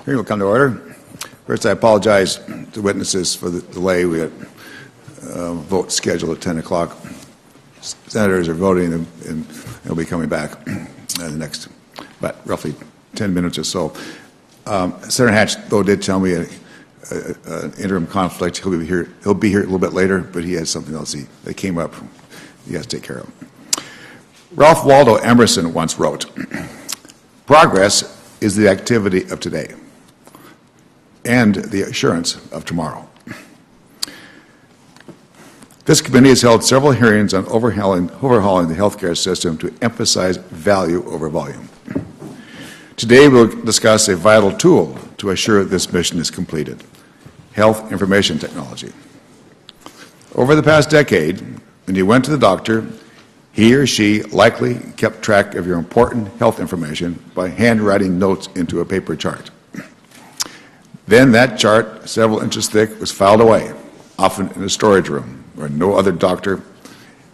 Hearing will come to order. First, I apologize to witnesses for the delay. We had a vote scheduled at 10 o'clock. Senators are voting, and they'll be coming back in the next, roughly 10 minutes or so. Senator Hatch, though, did tell me an interim conflict. He'll be here a little bit later, but he has something else that came up he has to take care of. Ralph Waldo Emerson once wrote, "Progress is the activity of today and the assurance of tomorrow." This committee has held several hearings on overhauling the healthcare system to emphasize value over volume. Today we'll discuss a vital tool to assure this mission is completed: health information technology. Over the past decade, when you went to the doctor, he or she likely kept track of your important health information by handwriting notes into a paper chart. Then that chart, several inches thick, was filed away, often in a storage room where no other doctor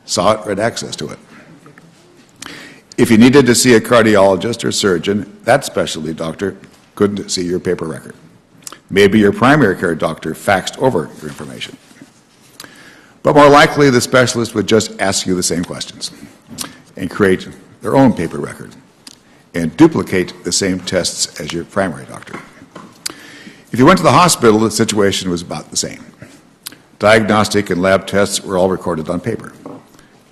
saw it or had access to it. If you needed to see a cardiologist or surgeon, that specialty doctor couldn't see your paper record. Maybe your primary care doctor faxed over your information. But more likely, the specialist would just ask you the same questions and create their own paper record and duplicate the same tests as your primary doctor. If you went to the hospital, the situation was about the same. Diagnostic and lab tests were all recorded on paper,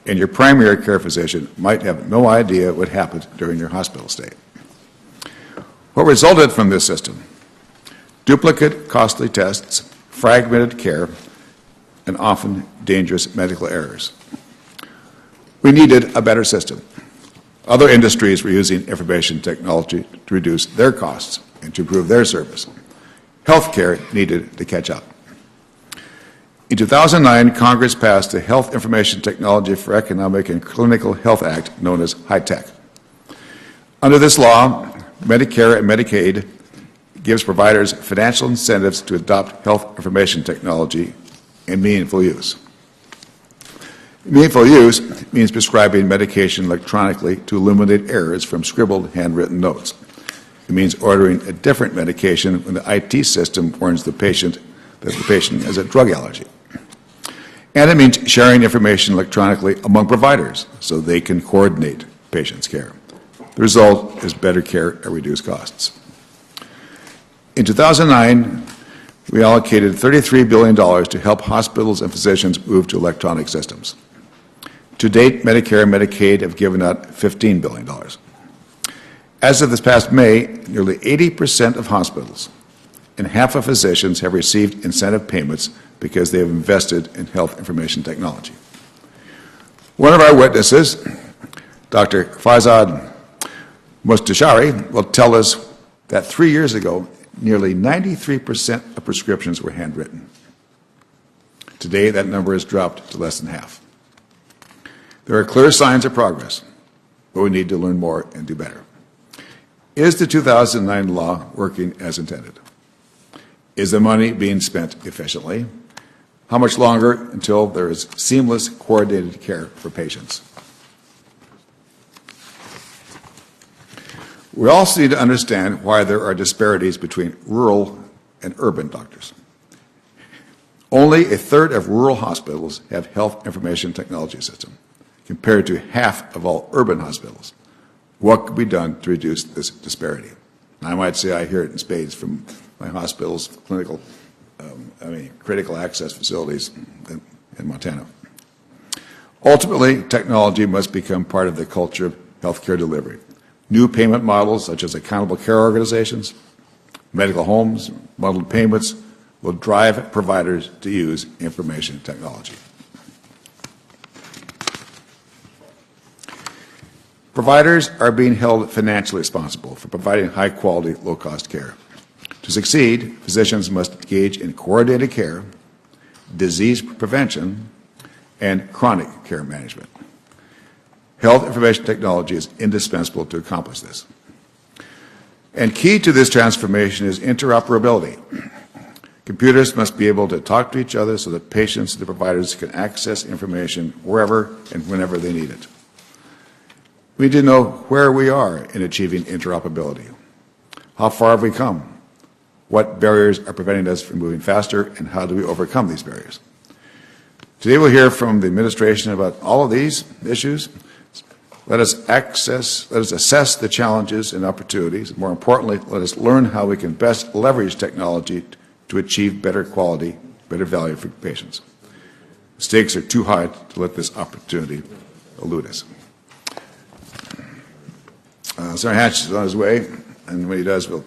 and your primary care physician might have no idea what happened during your hospital stay. What resulted from this system? Duplicate, costly tests, fragmented care, and often dangerous medical errors. We needed a better system. Other industries were using information technology to reduce their costs and to improve their service. Healthcare needed to catch up. In 2009, Congress passed the Health Information Technology for Economic and Clinical Health Act, known as HITECH. Under this law, Medicare and Medicaid gives providers financial incentives to adopt health information technology in meaningful use. Meaningful use means prescribing medication electronically to eliminate errors from scribbled handwritten notes. It means ordering a different medication when the IT system warns the patient that the patient has a drug allergy. And it means sharing information electronically among providers so they can coordinate patients' care. The result is better care at reduced costs. In 2009, we allocated $33 billion to help hospitals and physicians move to electronic systems. To date, Medicare and Medicaid have given out $15 billion. As of this past May, nearly 80% of hospitals and half of physicians have received incentive payments because they have invested in health information technology. One of our witnesses, Dr. Farzad Mostashari, will tell us that 3 years ago, nearly 93% of prescriptions were handwritten. Today, that number has dropped to less than half. There are clear signs of progress, but we need to learn more and do better. Is the 2009 law working as intended? Is the money being spent efficiently? How much longer until there is seamless, coordinated care for patients? We also need to understand why there are disparities between rural and urban doctors. Only a third of rural hospitals have health information technology system, compared to half of all urban hospitals. What could be done to reduce this disparity? I might say I hear it in spades from my hospitals, critical access facilities in Montana. Ultimately, technology must become part of the culture of healthcare delivery. New payment models, such as accountable care organizations, medical homes, bundled payments, will drive providers to use information technology. Providers are being held financially responsible for providing high-quality, low-cost care. To succeed, physicians must engage in coordinated care, disease prevention, and chronic care management. Health information technology is indispensable to accomplish this. And key to this transformation is interoperability. Computers must be able to talk to each other so that patients and the providers can access information wherever and whenever they need it. We need to know where we are in achieving interoperability. How far have we come? what barriers are preventing us from moving faster, and how do we overcome these barriers. Today we'll hear from the administration about all of these issues. Let us assess the challenges and opportunities. More importantly, let us learn how we can best leverage technology to achieve better quality, better value for patients. The stakes are too high to let this opportunity elude us. Senator Hatch is on his way, and when he does, he'll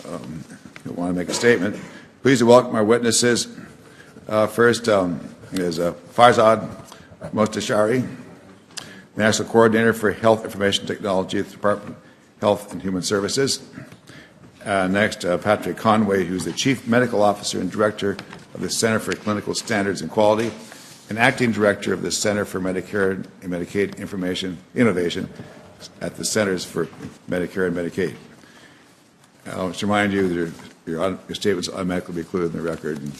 want to make a statement. Pleased to welcome our witnesses. First is Farzad Mostashari, National Coordinator for Health Information Technology at the Department of Health and Human Services. Next, Patrick Conway, who's the Chief Medical Officer and Director of the Center for Clinical Standards and Quality, and Acting Director of the Center for Medicare and Medicaid Information Innovation at the Centers for Medicare and Medicaid. I'll just remind you that your statements will automatically be included in the record, and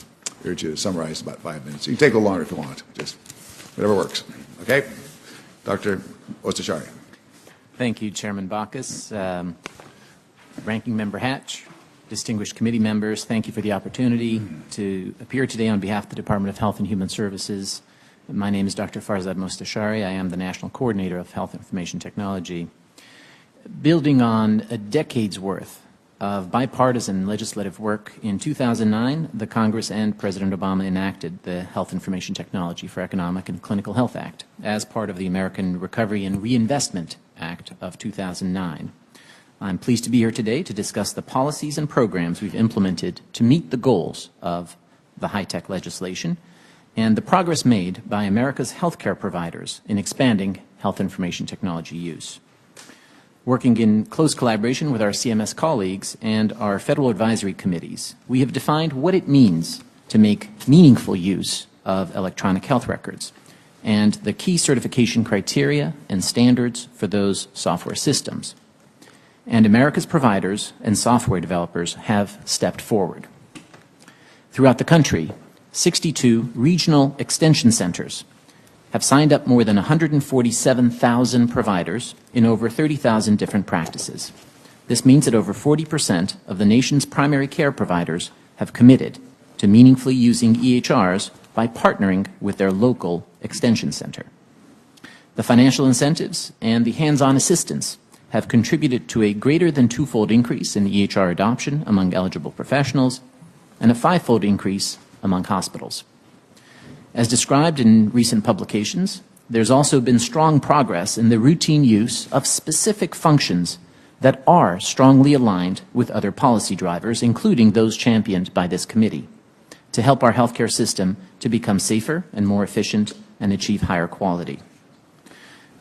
I urge you to summarize in about 5 minutes. You can take a little longer if you want, just whatever works. Okay? Dr. Mostashari. Thank you, Chairman Baucus. Ranking Member Hatch, distinguished committee members, thank you for the opportunity to appear today on behalf of the Department of Health and Human Services. My name is Dr. Farzad Mostashari. I am the National Coordinator of Health Information Technology. Building on a decade's worth of bipartisan legislative work, in 2009, the Congress and President Obama enacted the Health Information Technology for Economic and Clinical Health Act as part of the American Recovery and Reinvestment Act of 2009. I'm pleased to be here today to discuss the policies and programs we've implemented to meet the goals of the high-tech legislation and the progress made by America's healthcare providers in expanding health information technology use. Working in close collaboration with our CMS colleagues and our federal advisory committees, we have defined what it means to make meaningful use of electronic health records and the key certification criteria and standards for those software systems. And America's providers and software developers have stepped forward. Throughout the country, 62 regional extension centers have signed up more than 147,000 providers in over 30,000 different practices. This means that over 40% of the nation's primary care providers have committed to meaningfully using EHRs by partnering with their local extension center. The financial incentives and the hands-on assistance have contributed to a greater than twofold increase in EHR adoption among eligible professionals and a fivefold increase among hospitals. As described in recent publications, there's also been strong progress in the routine use of specific functions that are strongly aligned with other policy drivers, including those championed by this committee, to help our healthcare system to become safer and more efficient and achieve higher quality.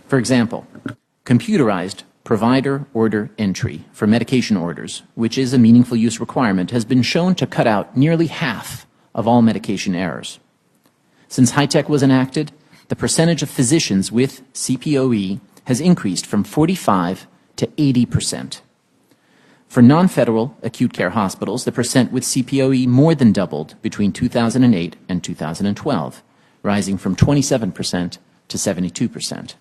For example, computerized provider order entry for medication orders, which is a meaningful use requirement, has been shown to cut out nearly half of all medication errors. Since HITECH was enacted, the percentage of physicians with CPOE has increased from 45 to 80%. For non-federal acute care hospitals, the percent with CPOE more than doubled between 2008 and 2012, rising from 27% to 72%.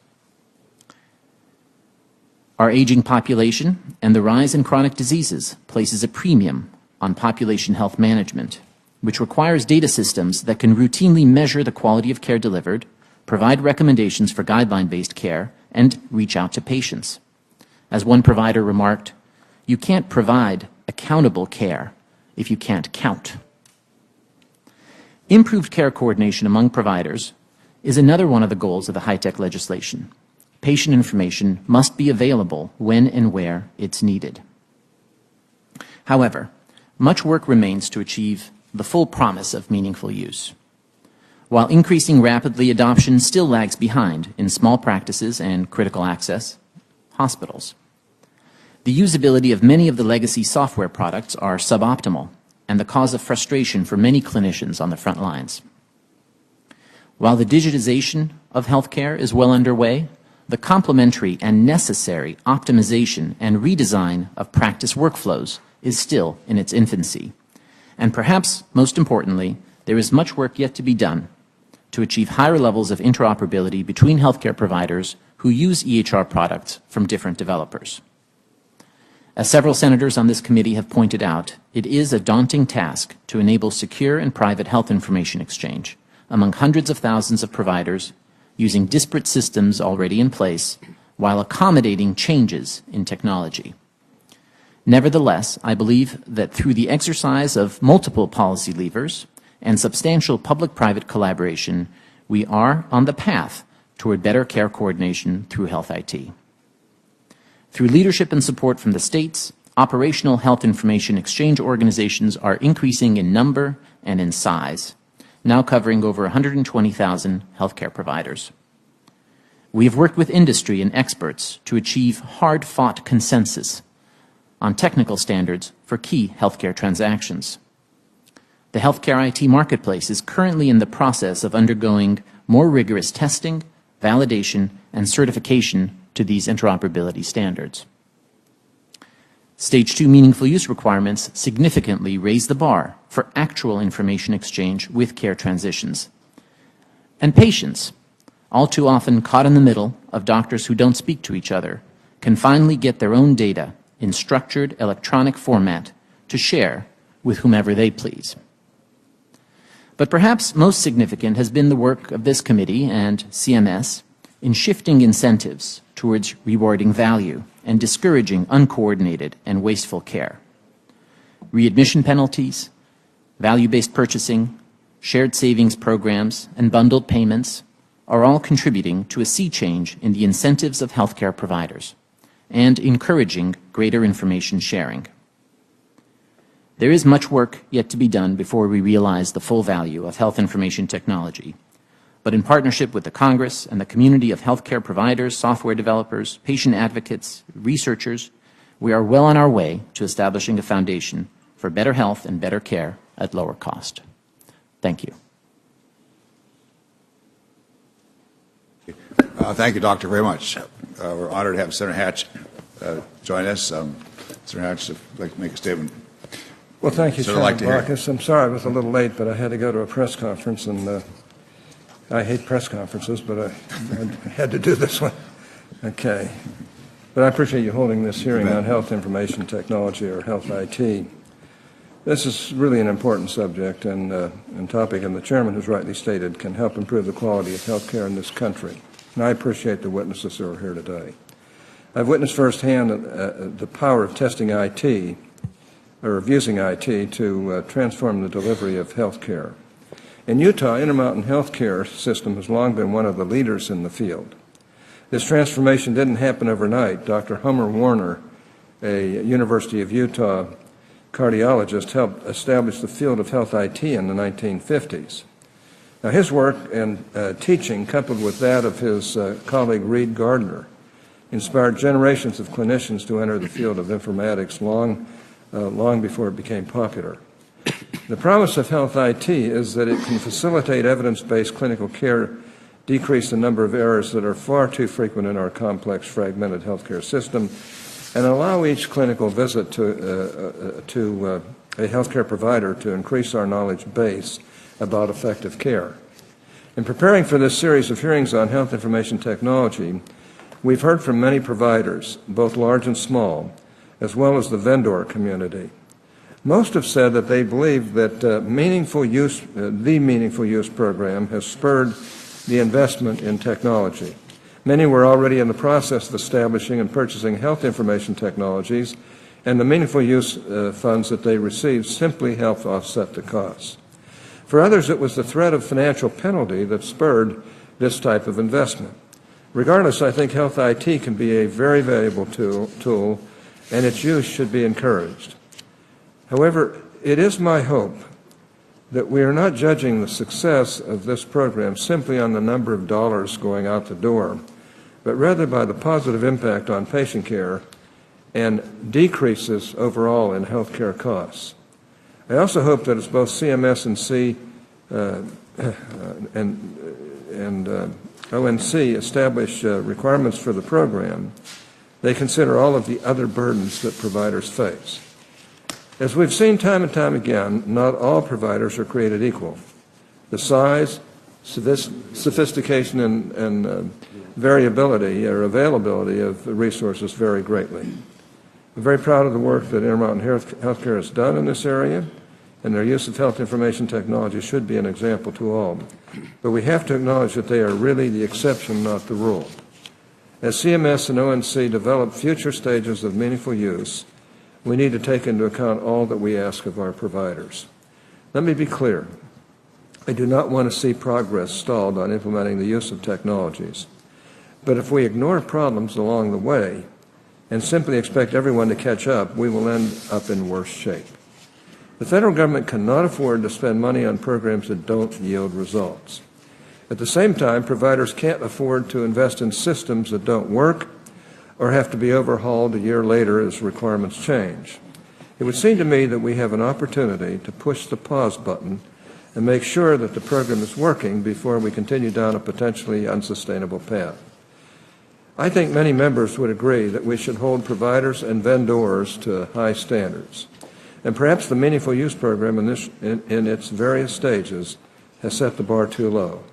Our aging population and the rise in chronic diseases places a premium on population health management, which requires data systems that can routinely measure the quality of care delivered, provide recommendations for guideline-based care, and reach out to patients. As one provider remarked, "You can't provide accountable care if you can't count." Improved care coordination among providers is another one of the goals of the HITECH legislation. Patient information must be available when and where it's needed. However, much work remains to achieve the full promise of meaningful use. While increasing rapidly, adoption still lags behind in small practices and critical access hospitals. The usability of many of the legacy software products are suboptimal and the cause of frustration for many clinicians on the front lines. While the digitization of healthcare is well underway, the complementary and necessary optimization and redesign of practice workflows is still in its infancy. And perhaps most importantly, there is much work yet to be done to achieve higher levels of interoperability between healthcare providers who use EHR products from different developers. As several senators on this committee have pointed out, it is a daunting task to enable secure and private health information exchange among hundreds of thousands of providers using disparate systems already in place while accommodating changes in technology. Nevertheless, I believe that through the exercise of multiple policy levers and substantial public-private collaboration, we are on the path toward better care coordination through health IT. Through leadership and support from the states, operational health information exchange organizations are increasing in number and in size, now covering over 120,000 healthcare providers. We have worked with industry and experts to achieve hard-fought consensus on technical standards for key healthcare transactions. The healthcare IT marketplace is currently in the process of undergoing more rigorous testing, validation, and certification to these interoperability standards. Stage 2 meaningful use requirements significantly raise the bar for actual information exchange with care transitions. And patients, all too often caught in the middle of doctors who don't speak to each other, can finally get their own data in structured electronic format to share with whomever they please. But perhaps most significant has been the work of this committee and CMS in shifting incentives towards rewarding value and discouraging uncoordinated and wasteful care. Readmission penalties, value-based purchasing, shared savings programs, and bundled payments are all contributing to a sea change in the incentives of healthcare providers and encouraging greater information sharing. There is much work yet to be done before we realize the full value of health information technology. But in partnership with the Congress and the community of healthcare providers, software developers, patient advocates, researchers, we are well on our way to establishing a foundation for better health and better care at lower cost. Thank you. Thank you, Doctor, very much. We're honored to have Senator Hatch join us. Senator Hatch, if you'd like to make a statement. Well, thank you, Senator Chairman Baucus. I'm sorry I was a little late, but I had to go to a press conference, and I hate press conferences, but I had to do this one. Okay. But I appreciate you holding this hearing on health information technology, or health IT. This is really an important subject and topic, and the Chairman has rightly stated can help improve the quality of health care in this country. And I appreciate the witnesses who are here today. I've witnessed firsthand the power of testing IT, or of using IT to transform the delivery of health care. In Utah, Intermountain Healthcare System has long been one of the leaders in the field. This transformation didn't happen overnight. Dr. Homer Warner, a University of Utah cardiologist, helped establish the field of health IT in the 1950s. Now, his work and teaching, coupled with that of his colleague Reed Gardner, inspired generations of clinicians to enter the field of informatics long before it became popular. The promise of health IT is that it can facilitate evidence-based clinical care, decrease the number of errors that are far too frequent in our complex, fragmented healthcare system, and allow each clinical visit to a healthcare provider to increase our knowledge base about effective care. In preparing for this series of hearings on health information technology, we've heard from many providers, both large and small, as well as the vendor community. Most have said that they believe that the Meaningful Use program has spurred the investment in technology. Many were already in the process of establishing and purchasing health information technologies, and the Meaningful Use funds that they received simply helped offset the costs. For others, it was the threat of financial penalty that spurred this type of investment. Regardless, I think health IT can be a very valuable tool, and its use should be encouraged. However, it is my hope that we are not judging the success of this program simply on the number of dollars going out the door, but rather by the positive impact on patient care and decreases overall in health care costs. I also hope that as both CMS and ONC establish requirements for the program, they consider all of the other burdens that providers face. As we've seen time and time again, not all providers are created equal. The size, sophistication, and variability or availability of the resources vary greatly. I'm very proud of the work that Intermountain Healthcare has done in this area, and their use of health information technology should be an example to all. But we have to acknowledge that they are really the exception, not the rule. As CMS and ONC develop future stages of meaningful use, we need to take into account all that we ask of our providers. Let me be clear. I do not want to see progress stalled on implementing the use of technologies. But if we ignore problems along the way and simply expect everyone to catch up, we will end up in worse shape. The federal government cannot afford to spend money on programs that don't yield results. At the same time, providers can't afford to invest in systems that don't work or have to be overhauled a year later as requirements change. It would seem to me that we have an opportunity to push the pause button and make sure that the program is working before we continue down a potentially unsustainable path. I think many members would agree that we should hold providers and vendors to high standards. And perhaps the Meaningful Use Program in its various stages has set the bar too low.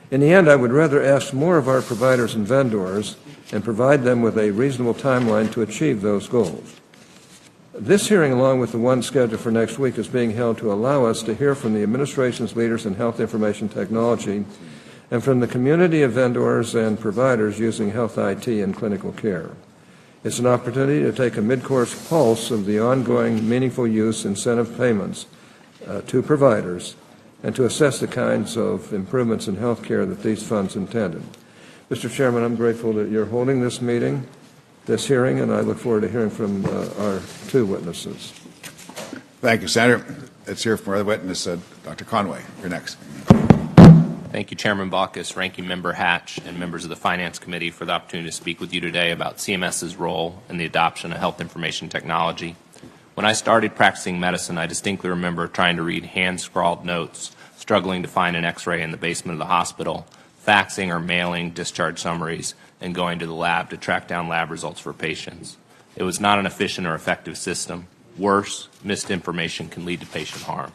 In the end, I would rather ask more of our providers and vendors and provide them with a reasonable timeline to achieve those goals. This hearing, along with the one scheduled for next week, is being held to allow us to hear from the administration's leaders in health information technology and from the community of vendors and providers using health IT in clinical care. It's an opportunity to take a mid-course pulse of the ongoing meaningful use incentive payments to providers and to assess the kinds of improvements in health care that these funds intended. Mr. Chairman, I'm grateful that you're holding this hearing, and I look forward to hearing from our two witnesses. Thank you, Senator. Let's hear from our other witness, Dr. Conway. You're next. Thank you, Chairman Baucus, Ranking Member Hatch, and members of the Finance Committee for the opportunity to speak with you today about CMS's role in the adoption of health information technology. When I started practicing medicine, I distinctly remember trying to read hand-scrawled notes, struggling to find an X-ray in the basement of the hospital, faxing or mailing discharge summaries, and going to the lab to track down lab results for patients. It was not an efficient or effective system. Worse, missed information can lead to patient harm.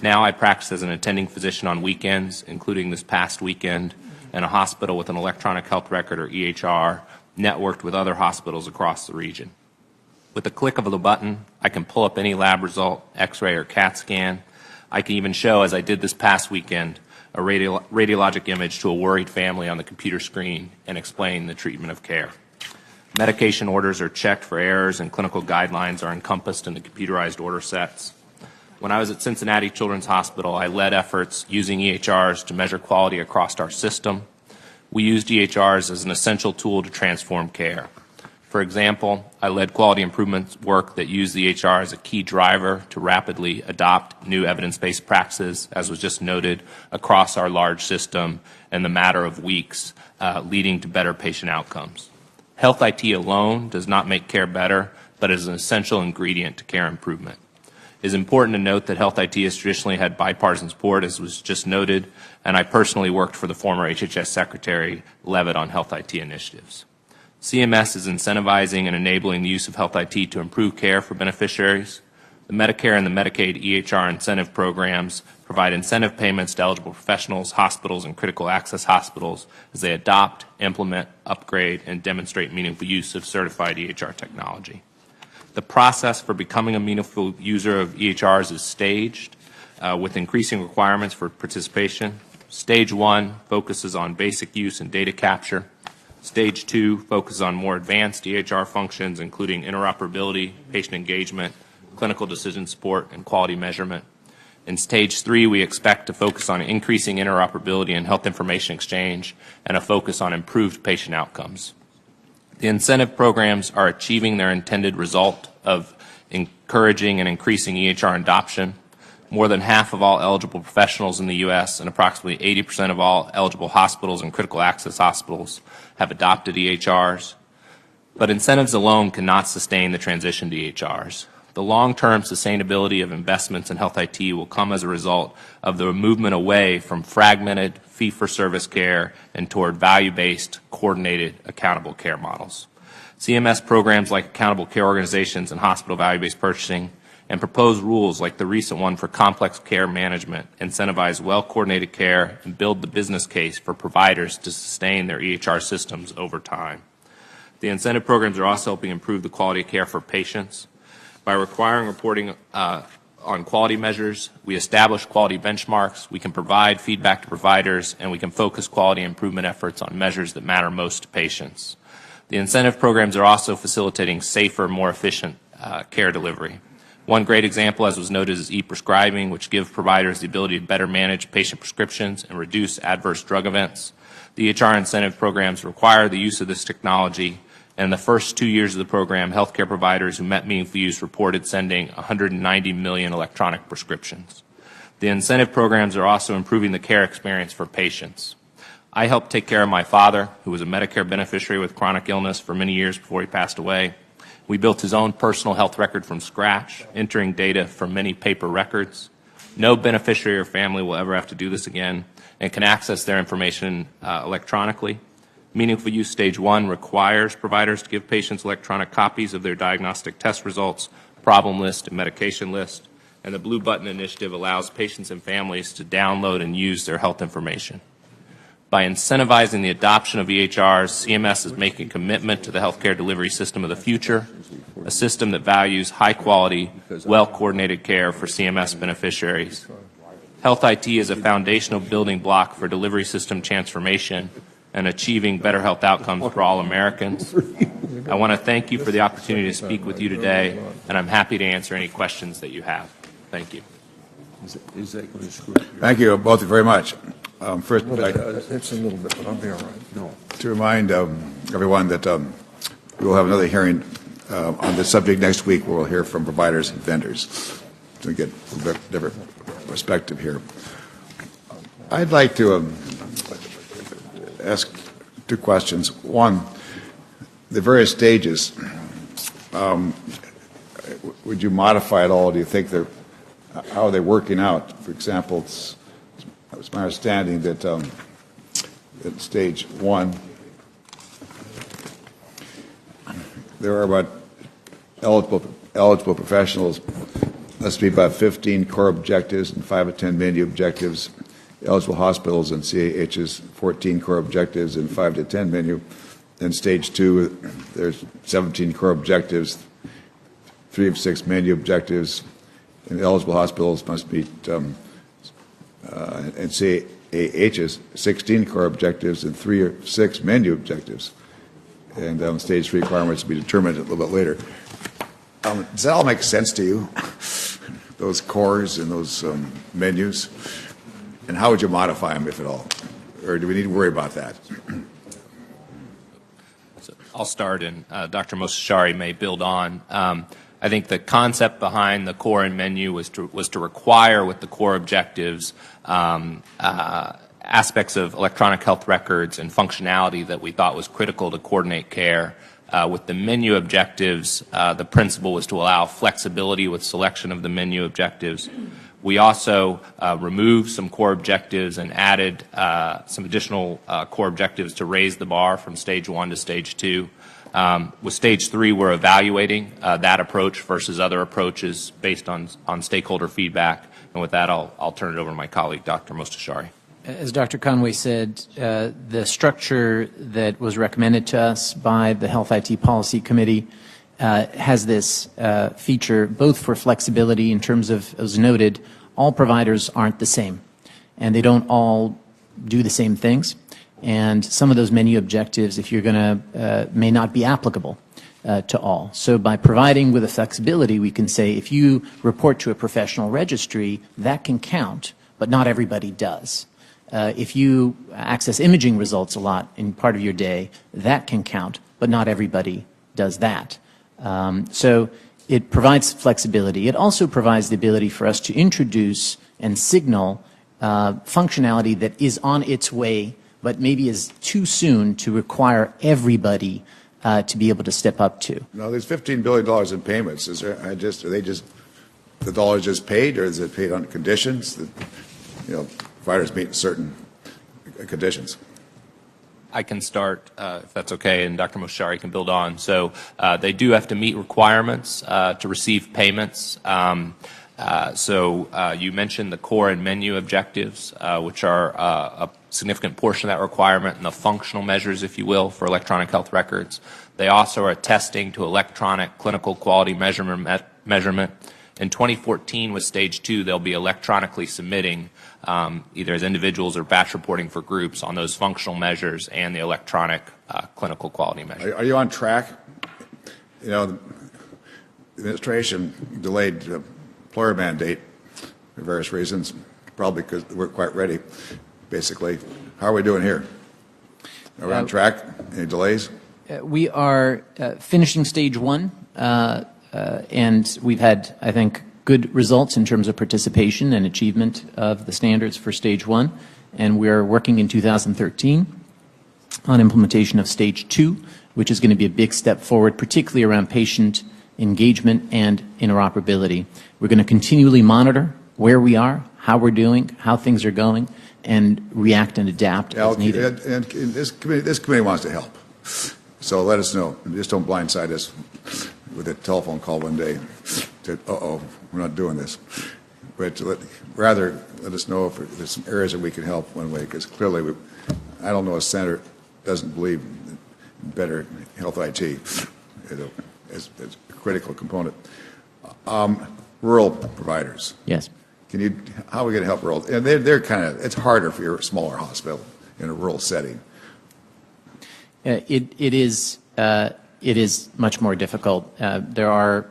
Now I practice as an attending physician on weekends, including this past weekend, in a hospital with an electronic health record, or EHR, networked with other hospitals across the region. With a click of the button, I can pull up any lab result, X-ray or CAT scan. I can even show, as I did this past weekend, a radiologic image to a worried family on the computer screen and explain the treatment of care. Medication orders are checked for errors, and clinical guidelines are encompassed in the computerized order sets. When I was at Cincinnati Children's Hospital, I led efforts using EHRs to measure quality across our system. We used EHRs as an essential tool to transform care. For example, I led quality improvement work that used the EHR as a key driver to rapidly adopt new evidence-based practices, as was just noted, across our large system in the matter of weeks, leading to better patient outcomes. Health IT alone does not make care better, but is an essential ingredient to care improvement. It is important to note that Health IT has traditionally had bipartisan support, as was just noted, and I personally worked for the former HHS Secretary Leavitt on Health IT initiatives. CMS is incentivizing and enabling the use of Health IT to improve care for beneficiaries. The Medicare and the Medicaid EHR incentive programs provide incentive payments to eligible professionals, hospitals, and critical access hospitals as they adopt, implement, upgrade, and demonstrate meaningful use of certified EHR technology. The process for becoming a meaningful user of EHRs is staged with increasing requirements for participation. Stage 1 focuses on basic use and data capture. Stage 2 focuses on more advanced EHR functions, including interoperability, patient engagement, clinical decision support, and quality measurement. In Stage 3, we expect to focus on increasing interoperability and health information exchange and a focus on improved patient outcomes. The incentive programs are achieving their intended result of encouraging and increasing EHR adoption. More than half of all eligible professionals in the U.S. and approximately 80% of all eligible hospitals and critical access hospitals have adopted EHRs. But incentives alone cannot sustain the transition to EHRs. The long-term sustainability of investments in health IT will come as a result of the movement away from fragmented fee-for-service care and toward value-based, coordinated, accountable care models. CMS programs like accountable care organizations and hospital value-based purchasing and proposed rules like the recent one for complex care management incentivize well-coordinated care and build the business case for providers to sustain their EHR systems over time. The incentive programs are also helping improve the quality of care for patients. By requiring reporting on quality measures, we establish quality benchmarks, we can provide feedback to providers, and we can focus quality improvement efforts on measures that matter most to patients. The incentive programs are also facilitating safer, more efficient care delivery. One great example, as was noted, is e-prescribing, which gives providers the ability to better manage patient prescriptions and reduce adverse drug events. The EHR incentive programs require the use of this technology. And in the first 2 years of the program, healthcare providers who met meaningful use reported sending 190 million electronic prescriptions. The incentive programs are also improving the care experience for patients. I helped take care of my father, who was a Medicare beneficiary with chronic illness for many years before he passed away. We built his own personal health record from scratch, entering data from many paper records. No beneficiary or family will ever have to do this again and can access their information electronically. Meaningful Use Stage 1 requires providers to give patients electronic copies of their diagnostic test results, problem list, and medication list. And the Blue Button Initiative allows patients and families to download and use their health information. By incentivizing the adoption of EHRs, CMS is making a commitment to the healthcare delivery system of the future, a system that values high-quality, well-coordinated care for CMS beneficiaries. Health IT is a foundational building block for delivery system transformation and achieving better health outcomes for all Americans. I want to thank you for the opportunity to speak with you today, and I'm happy to answer any questions that you have. Thank you. Thank you both very much. First, It's a little bit, but I'll be all right. no. To remind everyone that we will have another hearing on this subject next week where we'll hear from providers and vendors to get a different perspective here. I'd like to ask two questions. One, the various stages, would you modify at all? Do you think how are they working out? For example, it's my understanding that at stage 1, there are about eligible professionals. Must be about 15 core objectives and 5 to 10 menu objectives. Eligible hospitals and CAHs, 14 core objectives and 5 to 10 menu. In stage 2, there's 17 core objectives, 3 of 6 menu objectives, and eligible hospitals must meet and CAHs 16 core objectives and 3 or 6 menu objectives. And stage 3 requirements will be determined a little bit later. Does that all make sense to you? Those cores and those menus? And how would you modify them, if at all? Or do we need to worry about that? I'll start, and Dr. Mostashari may build on. I think the concept behind the core and menu was to require with the core objectives aspects of electronic health records and functionality that we thought was critical to coordinate care. With the menu objectives, the principle was to allow flexibility with selection of the menu objectives. We also removed some core objectives and added some additional core objectives to raise the bar from stage 1 to stage 2. With stage 3, we're evaluating that approach versus other approaches based on stakeholder feedback. And with that, I'll turn it over to my colleague, Dr. Mostashari. As Dr. Conway said, the structure that was recommended to us by the Health IT Policy Committee has this feature both for flexibility in terms of, as noted, all providers aren't the same, and they don't all do the same things. And some of those menu objectives, if you're going to, may not be applicable to all. So by providing with a flexibility, we can say if you report to a professional registry, that can count, but not everybody does. If you access imaging results a lot in part of your day, that can count, but not everybody does that. So it provides flexibility. It also provides the ability for us to introduce and signal functionality that is on its way, but maybe is too soon to require everybody to be able to step up to. No, there's $15 billion in payments. Are they just the dollars just paid, or is it paid on conditions that providers meet certain conditions? I can start, if that's okay, and Dr. Mostashari can build on. So they do have to meet requirements to receive payments. You mentioned the core and menu objectives, which are a significant portion of that requirement, and the functional measures, if you will, for electronic health records. They also are attesting to electronic clinical quality measurement. In 2014, with Stage 2, they'll be electronically submitting, either as individuals or batch reporting for groups, on those functional measures and the electronic clinical quality measure. Are you on track? You know, the administration delayed the employer mandate for various reasons, probably because we weren't quite ready, basically. How are we doing here? Are we on track? Any delays? We are finishing Stage 1, and we've had, I think, good results in terms of participation and achievement of the standards for Stage 1, and we're working in 2013 on implementation of Stage 2, which is going to be a big step forward, particularly around patient engagement and interoperability. We're going to continually monitor where we are, how we're doing, how things are going, and react and adapt as needed. And this committee wants to help. So let us know. Just don't blindside us with a telephone call one day. Said, uh-oh, we're not doing this. But rather let us know if there's some areas that we can help one way, because clearly I don't know a senator doesn't believe in better health IT as a critical component. Rural providers. Yes. How are we going to help rural? And they're kind of, it's harder for your smaller hospital in a rural setting. It is much more difficult. There are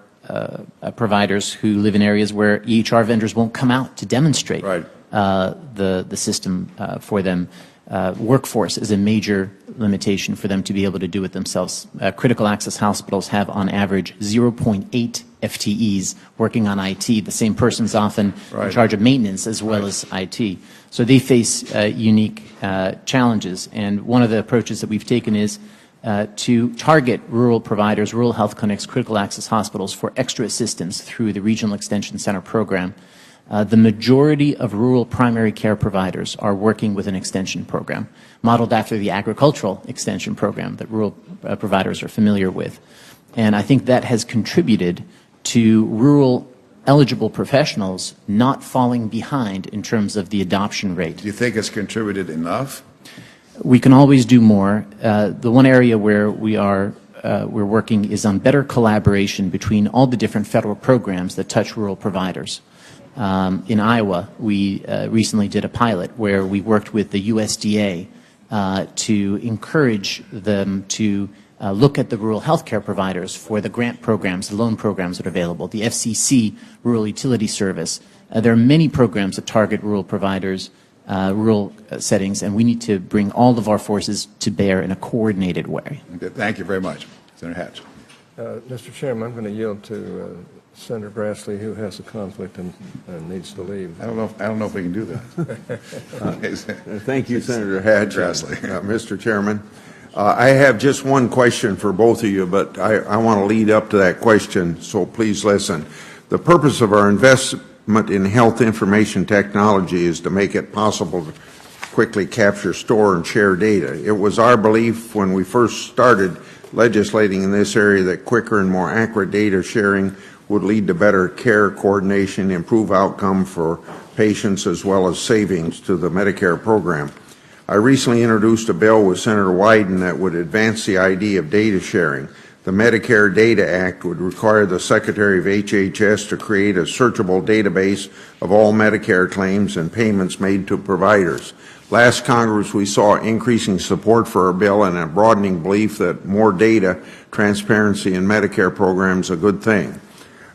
providers who live in areas where EHR vendors won't come out to demonstrate the system for them. Workforce is a major limitation for them to be able to do it themselves. Critical access hospitals have on average 0.8 FTEs working on IT. The same person's often in charge of maintenance as well as IT. So they face unique challenges. And one of the approaches that we've taken is to target rural providers, rural health clinics, critical access hospitals for extra assistance through the Regional Extension Center program. The majority of rural primary care providers are working with an extension program, modeled after the agricultural extension program that rural providers are familiar with. And I think that has contributed to rural eligible professionals not falling behind in terms of the adoption rate. Do you think it's contributed enough? We can always do more. The one area where we're working is on better collaboration between all the different federal programs that touch rural providers. In Iowa, we recently did a pilot where we worked with the USDA to encourage them to look at the rural healthcare providers for the grant programs, the loan programs that are available, the FCC Rural Utility Service. There are many programs that target rural providers, rural settings, and we need to bring all of our forces to bear in a coordinated way. Thank you very much. Senator Hatch. Mr. Chairman, I'm going to yield to Senator Grassley, who has a conflict and needs to leave. I don't know if we can do that. Thank you, Senator Hatch. Grassley. Mr. Chairman, I have just one question for both of you, but I want to lead up to that question, so please listen. The purpose of our investment in health information technology is to make it possible to quickly capture, store, and share data. It was our belief when we first started legislating in this area that quicker and more accurate data sharing would lead to better care coordination, improve outcome for patients, as well as savings to the Medicare program. I recently introduced a bill with Senator Wyden that would advance the idea of data sharing. The Medicare Data Act would require the Secretary of HHS to create a searchable database of all Medicare claims and payments made to providers. Last Congress, we saw increasing support for our bill and a broadening belief that more data, transparency in Medicare programs is a good thing.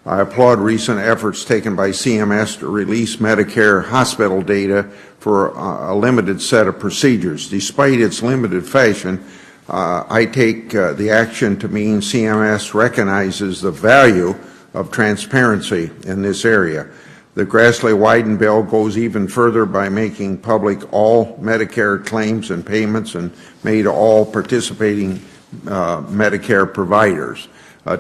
I applaud recent efforts taken by CMS to release Medicare hospital data for a limited set of procedures. Despite its limited fashion, I take the action to mean CMS recognizes the value of transparency in this area. The Grassley-Wyden bill goes even further by making public all Medicare claims and payments and made all participating Medicare providers.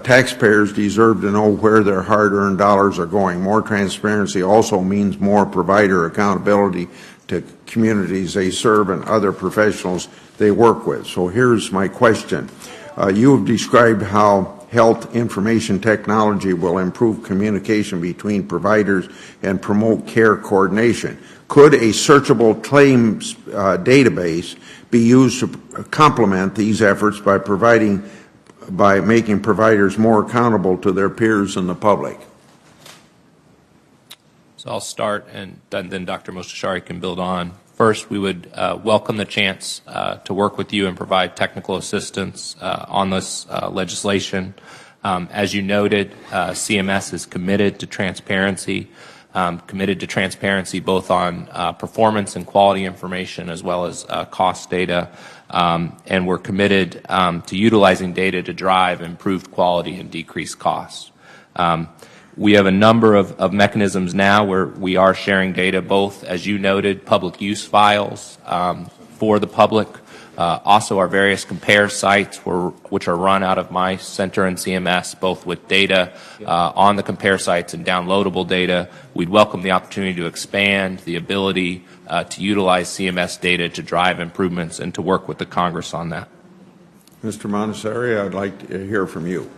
Taxpayers deserve to know where their hard-earned dollars are going. More transparency also means more provider accountability to communities they serve and other professionals they work with. So here's my question. You have described how health information technology will improve communication between providers and promote care coordination. Could a searchable claims database be used to complement these efforts by making providers more accountable to their peers and the public? So I'll start, and then Dr. Mostashari can build on. First, we would welcome the chance to work with you and provide technical assistance on this legislation. As you noted, CMS is committed to transparency both on performance and quality information as well as cost data, and we're committed to utilizing data to drive improved quality and decrease costs. We have a number of mechanisms now where we are sharing data, both, as you noted, public use files for the public, also our various compare sites which are run out of my center in CMS, both with data on the compare sites and downloadable data. We'd welcome the opportunity to expand the ability to utilize CMS data to drive improvements and to work with the Congress on that. Mr. Montessori, I'd like to hear from you.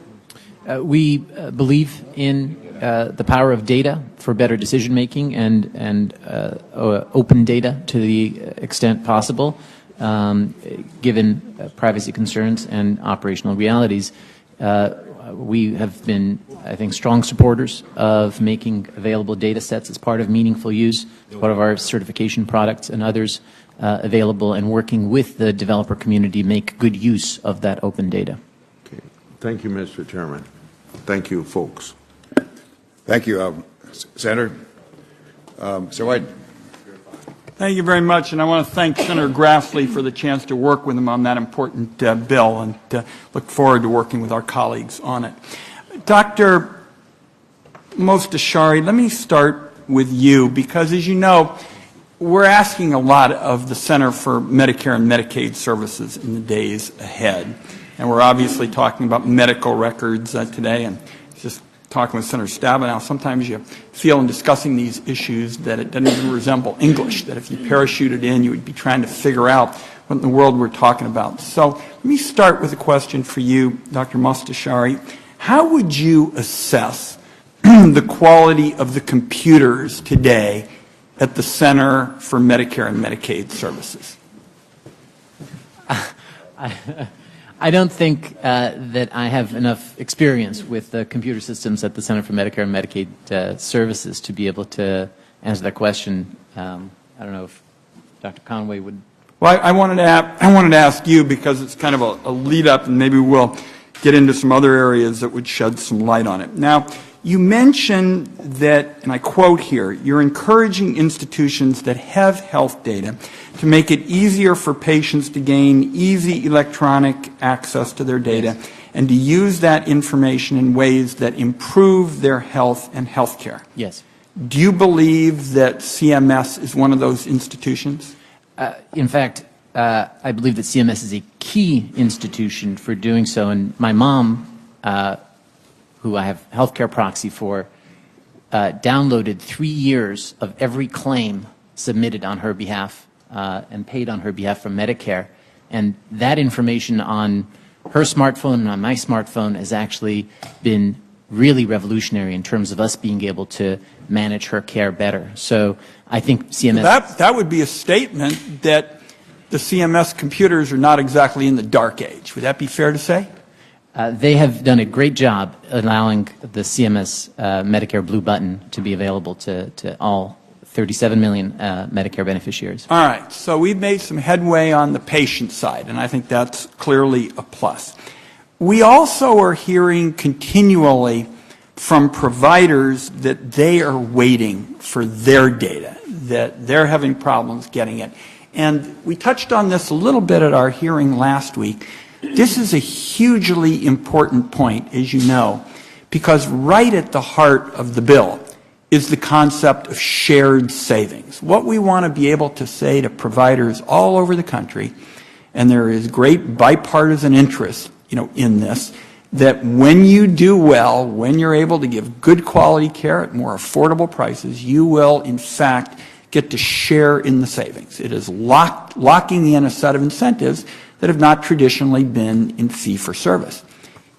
We believe in the power of data for better decision making and open data to the extent possible, given privacy concerns and operational realities. We have been, I think, strong supporters of making available data sets as part of meaningful use, as part of our certification products and others available, and working with the developer community to make good use of that open data. Okay. Thank you, Mr. Chairman. Thank you, folks. Thank you, Senator. Sir White. Thank you very much, and I want to thank Senator Grassley for the chance to work with him on that important bill, and look forward to working with our colleagues on it. Dr. Mostashari, let me start with you, because as you know, we're asking a lot of the Center for Medicare and Medicaid Services in the days ahead. And we're obviously talking about medical records today, and just talking with Senator Stabenow, sometimes you feel in discussing these issues that it doesn't even resemble English, that if you parachuted in, you would be trying to figure out what in the world we're talking about. So let me start with a question for you, Dr. Mostashari. How would you assess the quality of the computers today at the Center for Medicare and Medicaid Services? I don't think that I have enough experience with the computer systems at the Center for Medicare and Medicaid Services to be able to answer that question. I don't know if Dr. Conway would. Well, I wanted to ask you, because it's kind of a lead up, and maybe we'll get into some other areas that would shed some light on it. Now, you mentioned that, and I quote here, you're encouraging institutions that have health data to make it easier for patients to gain easy electronic access to their data and to use that information in ways that improve their health and health care. Yes. Do you believe that CMS is one of those institutions? In fact, I believe that CMS is a key institution for doing so. And my mom, who I have healthcare proxy for, downloaded 3 years of every claim submitted on her behalf and paid on her behalf from Medicare. And that information on her smartphone and on my smartphone has actually been really revolutionary in terms of us being able to manage her care better. So I think CMS... That would be a statement that the CMS computers are not exactly in the dark age. Would that be fair to say? They have done a great job allowing the CMS Medicare Blue Button to be available to all 37 million Medicare beneficiaries. All right. So we've made some headway on the patient side, and I think that's clearly a plus. We also are hearing continually from providers that they are waiting for their data, that they're having problems getting it. And we touched on this a little bit at our hearing last week. This is a hugely important point, as you know, because right at the heart of the bill is the concept of shared savings. What we want to be able to say to providers all over the country, and there is great bipartisan interest, in this, that when you do well, when you're able to give good quality care at more affordable prices, you will, in fact, get to share in the savings. It is locking in a set of incentives that have not traditionally been in fee-for-service.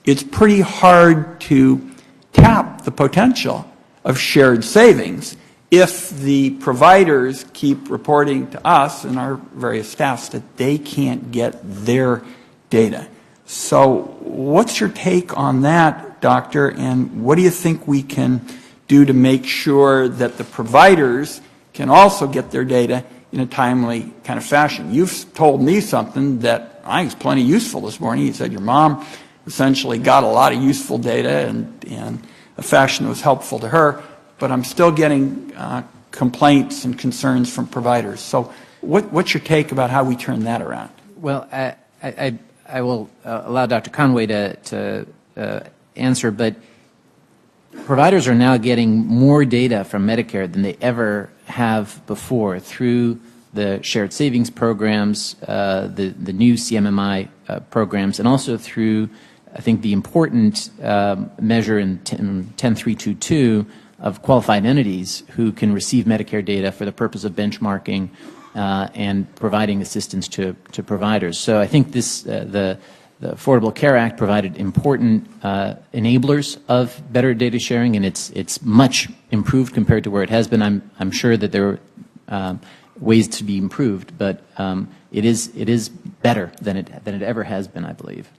it's pretty hard to tap the potential of shared savings if the providers keep reporting to us and our various staffs that they can't get their data. So what's your take on that, Doctor, and what do you think we can do to make sure that the providers can also get their data in a timely kind of fashion? You've told me something that I think is plenty useful this morning. You said your mom essentially got a lot of useful data in a fashion that was helpful to her, but I'm still getting complaints and concerns from providers. So what's your take about how we turn that around? Well, I will allow Dr. Conway to answer, but providers are now getting more data from Medicare than they ever have before through the shared savings programs, the new CMMI programs, and also through, I think, the important measure in 10322 of qualified entities who can receive Medicare data for the purpose of benchmarking and providing assistance to providers. So I think this the Affordable Care Act provided important enablers of better data sharing, and it's much improved compared to where it has been. I'm sure that there are ways to be improved, but it is better than it ever has been, I believe.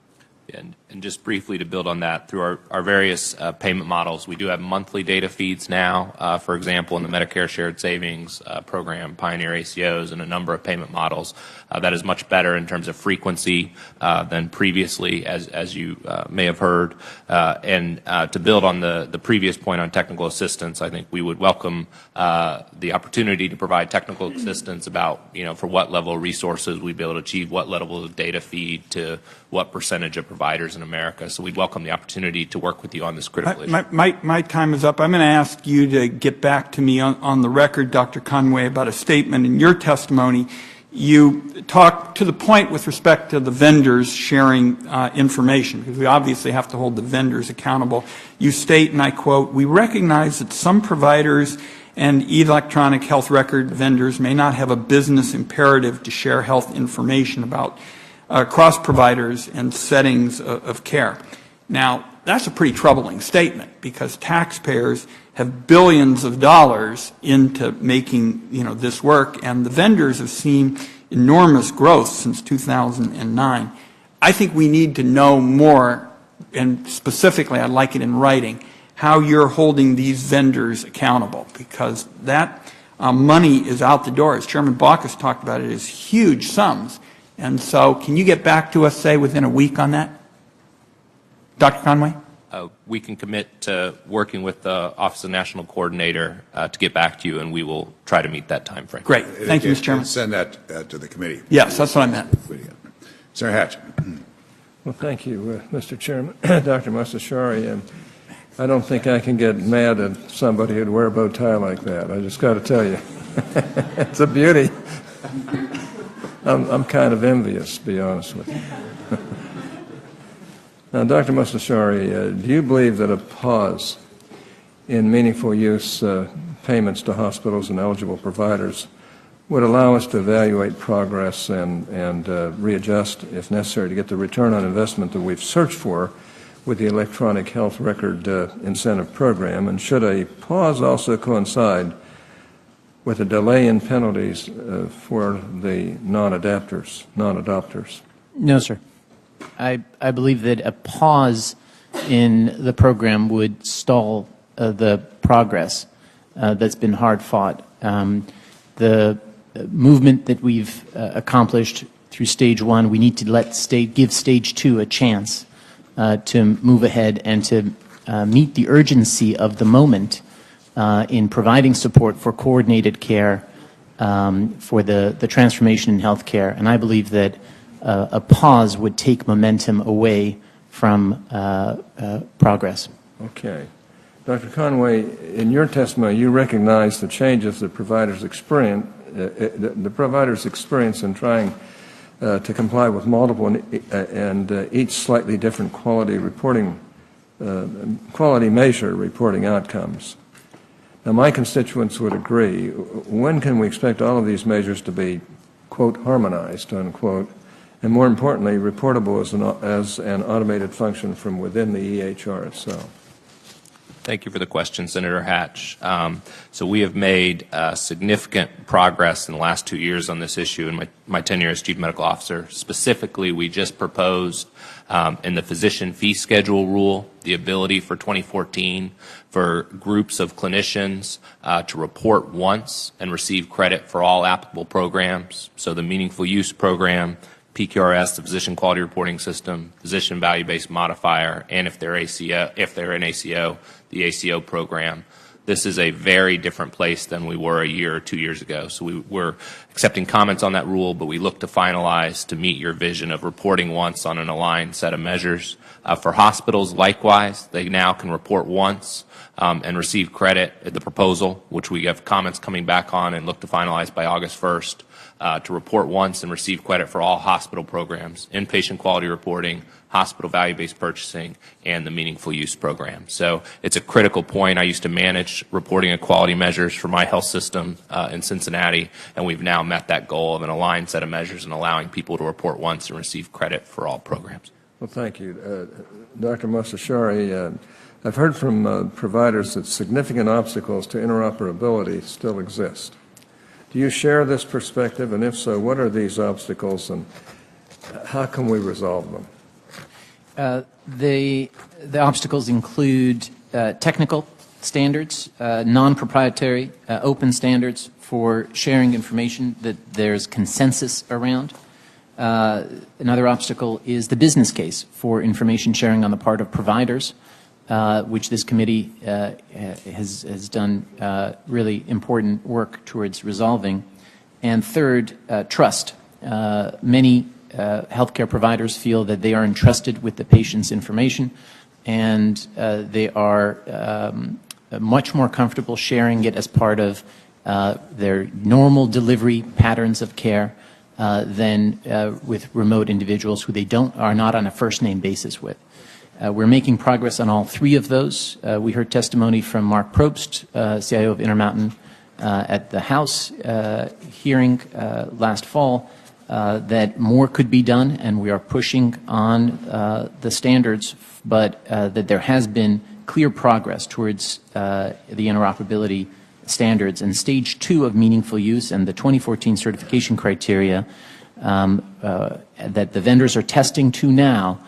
And just briefly to build on that, through our various payment models, we do have monthly data feeds now, for example, in the Medicare Shared Savings Program, Pioneer ACOs, and a number of payment models. That is much better in terms of frequency than previously, as you may have heard. And to build on the previous point on technical assistance, I think we would welcome the opportunity to provide technical assistance about, for what level of resources we'd be able to achieve, what level of data feed to what percentage of providers in America. So we'd welcome the opportunity to work with you on this critical issue. My time is up. I'm going to ask you to get back to me on the record, Dr. Conway, about a statement in your testimony. You talked to the point with respect to the vendors sharing information, because we obviously have to hold the vendors accountable. You state, and I quote, "We recognize that some providers and electronic health record vendors may not have a business imperative to share health information about across providers and settings of care." Now, that's a pretty troubling statement, because taxpayers have billions of dollars into making this work, and the vendors have seen enormous growth since 2009. I think we need to know more, and specifically I'd like it in writing, how you're holding these vendors accountable, because that money is out the door. As Chairman Baucus talked about, it is huge sums. And so can you get back to us, say, within a week on that? Dr. Conway? We can commit to working with the Office of National Coordinator to get back to you, and we will try to meet that time frame. Great. Thank you, Mr. Chairman. Send that to the committee. Yes, that's what I meant. Senator Hatch. Well, thank you, Mr. Chairman. Dr. Mastashari, I don't think I can get mad at somebody who'd wear a bow tie like that. I just got to tell you. It's a beauty. I'm kind of envious, to be honest with you. Now, Dr. Mastashari, do you believe that a pause in meaningful use payments to hospitals and eligible providers would allow us to evaluate progress and readjust, if necessary, to get the return on investment that we've searched for with the electronic health record incentive program? And should a pause also coincide with a delay in penalties for the non-adopters? No, sir. I believe that a pause in the program would stall the progress that's been hard fought. The movement that we've accomplished through stage one, we need to give stage two a chance to move ahead and to meet the urgency of the moment in providing support for coordinated care for the transformation in healthcare. And I believe that a pause would take momentum away from progress. Okay. Dr. Conway, in your testimony, you recognize the changes that providers experience in trying to comply with multiple and each slightly different quality measure reporting outcomes. Now, my constituents would agree. When can we expect all of these measures to be, quote, harmonized, unquote, and more importantly, reportable as an automated function from within the EHR itself? Thank you for the question, Senator Hatch. So we have made significant progress in the last 2 years on this issue in my tenure as Chief Medical Officer. Specifically, we just proposed in the physician fee schedule rule the ability for 2014 for groups of clinicians to report once and receive credit for all applicable programs. So the Meaningful Use Program, PQRS, the Physician Quality Reporting System, Physician Value-Based Modifier, and if they're an ACO, the ACO program. This is a very different place than we were a year or 2 years ago. So we're accepting comments on that rule, but we look to finalize to meet your vision of reporting once on an aligned set of measures. For hospitals, likewise, they now can report once and receive credit at the proposal, which we have comments coming back on and look to finalize by August 1st. To report once and receive credit for all hospital programs, inpatient quality reporting, hospital value-based purchasing, and the Meaningful Use Program. So it's a critical point. I used to manage reporting and quality measures for my health system in Cincinnati, and we've now met that goal of an aligned set of measures and allowing people to report once and receive credit for all programs. Well, thank you. Dr. Mostashari, I've heard from providers that significant obstacles to interoperability still exist. Do you share this perspective, and if so, what are these obstacles and how can we resolve them? The obstacles include technical standards, non-proprietary, open standards for sharing information that there's consensus around. Another obstacle is the business case for information sharing on the part of providers, which this committee has done really important work towards resolving. And third, trust. Many healthcare providers feel that they are entrusted with the patient's information, and they are much more comfortable sharing it as part of their normal delivery patterns of care than with remote individuals who they are not on a first-name basis with. We're making progress on all three of those. We heard testimony from Mark Probst, CIO of Intermountain, at the House hearing last fall that more could be done, and we are pushing on the standards, but that there has been clear progress towards the interoperability standards. And stage 2 of meaningful use and the 2014 certification criteria that the vendors are testing to now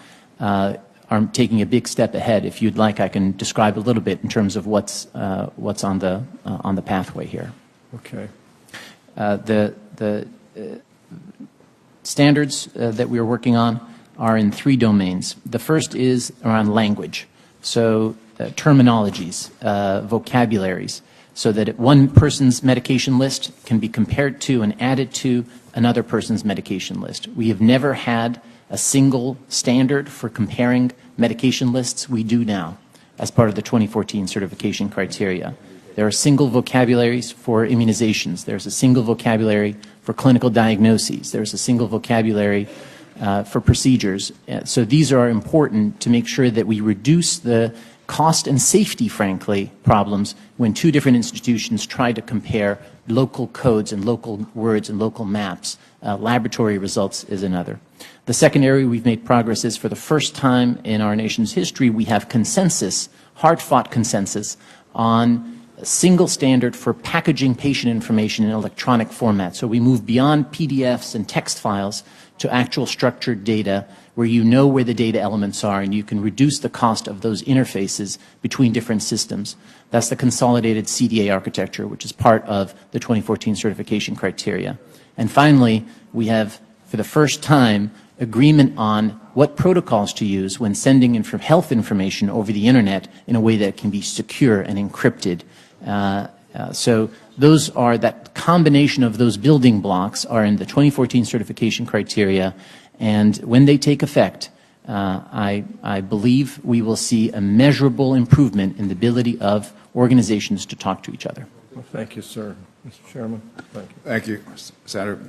are taking a big step ahead. If you'd like, I can describe a little bit in terms of what's on the pathway here. Okay. The standards that we are working on are in 3 domains. The first is around language, so terminologies, vocabularies, so that one person's medication list can be compared to and added to another person's medication list. We have never had a single standard for comparing medication lists. We do now as part of the 2014 certification criteria. There are single vocabularies for immunizations. There's a single vocabulary for clinical diagnoses. There's a single vocabulary for procedures. So these are important to make sure that we reduce the cost and safety, frankly, problems when 2 different institutions try to compare local codes and local words and local maps. Laboratory results is another. The second area we've made progress is, for the first time in our nation's history, we have consensus, hard-fought consensus, on a single standard for packaging patient information in electronic format. So we move beyond PDFs and text files to actual structured data where you know where the data elements are and you can reduce the cost of those interfaces between different systems. That's the consolidated CDA architecture, which is part of the 2014 certification criteria. And finally, we have, for the first time, agreement on what protocols to use when sending health information over the internet in a way that can be secure and encrypted. So those are, that combination of those building blocks are in the 2014 certification criteria, and when they take effect, I believe we will see a measurable improvement in the ability of organizations to talk to each other. Well, thank you, sir. Mr. Chairman, thank you. Thank you, Senator.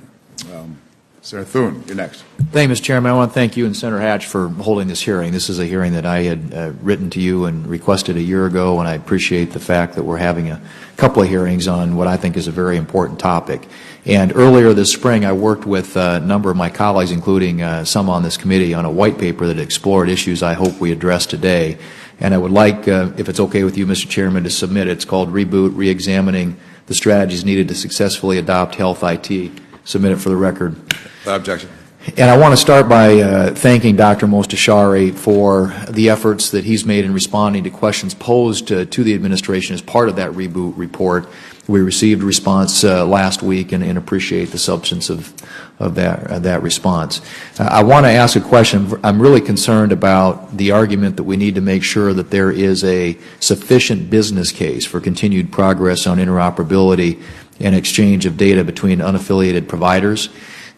Senator Thune, you're next. Thank you, Mr. Chairman. I want to thank you and Senator Hatch for holding this hearing. This is a hearing that I had written to you and requested a year ago, and I appreciate the fact that we're having a couple of hearings on what I think is a very important topic. And earlier this spring, I worked with a number of my colleagues, including some on this committee, on a white paper that explored issues I hope we address today. And I would like, if it's okay with you, Mr. Chairman, to submit it. It's called Reboot, Reexamining the Strategies Needed to Successfully Adopt Health IT. Submit it for the record. Without objection. And I want to start by thanking Dr. Mostashari for the efforts that he's made in responding to questions posed to the administration as part of that Reboot report. We received a response last week and appreciate the substance of that response. I want to ask a question. I'm really concerned about the argument that we need to make sure that there is a sufficient business case for continued progress on interoperability and exchange of data between unaffiliated providers.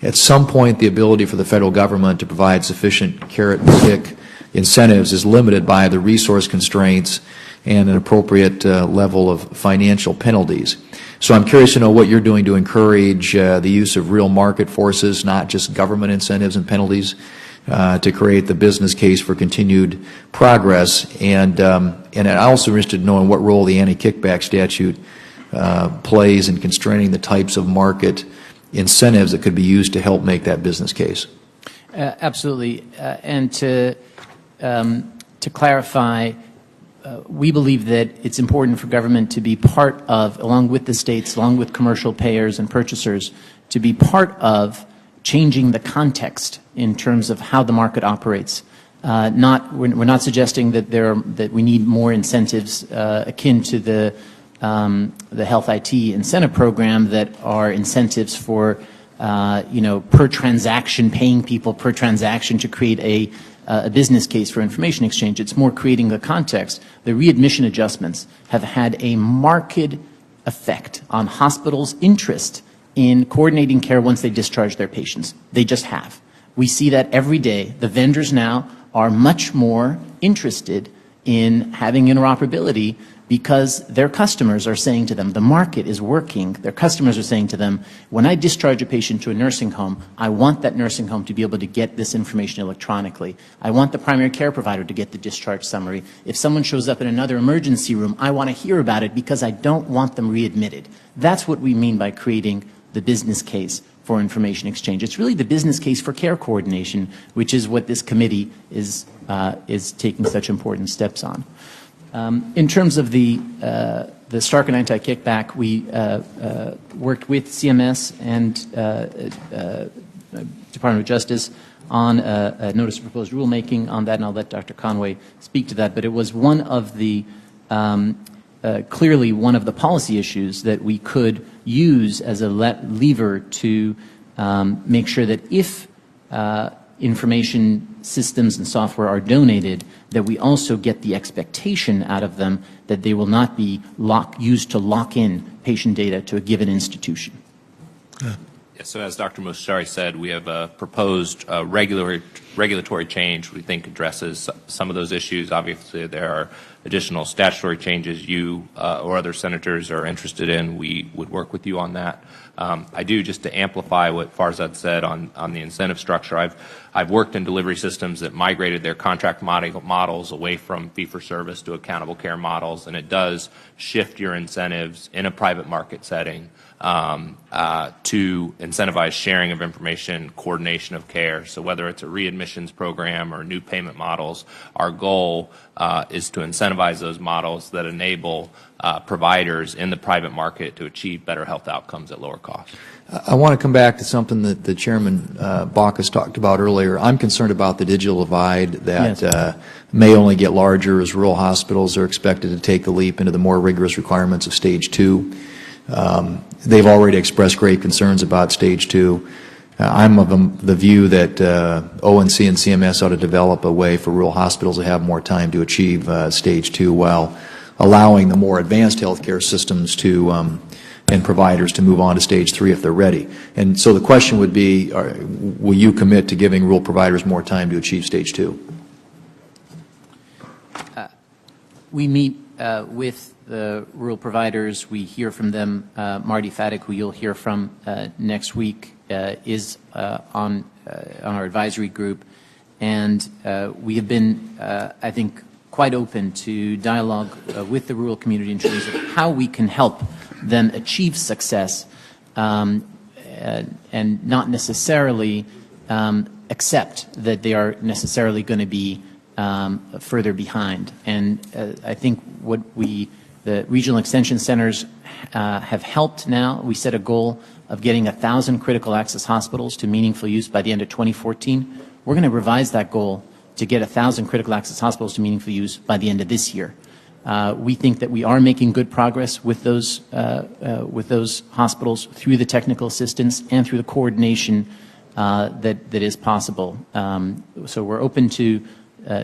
At some point, the ability for the federal government to provide sufficient carrot and stick incentives is limited by the resource constraints and an appropriate level of financial penalties. So I'm curious to know what you're doing to encourage the use of real market forces, not just government incentives and penalties, to create the business case for continued progress. And I'm also interested in knowing what role the anti-kickback statute plays in constraining the types of market incentives that could be used to help make that business case. Absolutely. And to clarify, we believe that it's important for government to be part of, along with the states, along with commercial payers and purchasers, to be part of changing the context in terms of how the market operates. We're not suggesting that we need more incentives akin to the Health IT incentive program that are incentives for, per transaction, paying people per transaction to create a business case for information exchange. It's more creating the context. The readmission adjustments have had a marked effect on hospitals' interest in coordinating care once they discharge their patients. They just have. We see that every day. The vendors now are much more interested in having interoperability because their customers are saying to them, the market is working. Their customers are saying to them, when I discharge a patient to a nursing home, I want that nursing home to be able to get this information electronically. I want the primary care provider to get the discharge summary. If someone shows up in another emergency room, I want to hear about it because I don't want them readmitted. That's what we mean by creating the business case for information exchange. It's really the business case for care coordination, which is what this committee is taking such important steps on. In terms of the Stark and anti-kickback, we worked with CMS and Department of Justice on a notice of proposed rulemaking on that, and I'll let Dr. Conway speak to that. But it was one of the clearly one of the policy issues that we could use as a lever to make sure that if information systems and software are donated, that we also get the expectation out of them that they will not be used to lock in patient data to a given institution. Yes, so as Dr. Mostashari said, we have a proposed regulatory change we think addresses some of those issues. Obviously, there are additional statutory changes you or other senators are interested in. We would work with you on that. I do, just to amplify what Farzad said on the incentive structure, I've worked in delivery systems that migrated their contract models away from fee-for-service to accountable care models, and it does shift your incentives in a private market setting to incentivize sharing of information, coordination of care. So whether it's a readmissions program or new payment models, our goal is to incentivize those models that enable providers in the private market to achieve better health outcomes at lower cost. I want to come back to something that the Chairman Baucus talked about earlier. I'm concerned about the digital divide that may only get larger as rural hospitals are expected to take the leap into the more rigorous requirements of Stage 2. They've already expressed great concerns about Stage 2. I'm of the view that ONC and CMS ought to develop a way for rural hospitals to have more time to achieve Stage 2 while allowing the more advanced healthcare systems to and providers to move on to Stage 3 if they're ready. And so the question would be, will you commit to giving rural providers more time to achieve Stage 2? We meet with the rural providers. We hear from them. Marty Faddick, who you'll hear from next week, is on on our advisory group, and we have been, I think, quite open to dialogue with the rural community in terms of how we can help them achieve success and not necessarily accept that they are necessarily going to be further behind. And I think what the regional extension centers have helped now. We set a goal of getting 1,000 critical access hospitals to meaningful use by the end of 2014. We're going to revise that goal to get 1,000 critical access hospitals to meaningful use by the end of this year. We think that we are making good progress with those hospitals through the technical assistance and through the coordination that is possible. So we're open to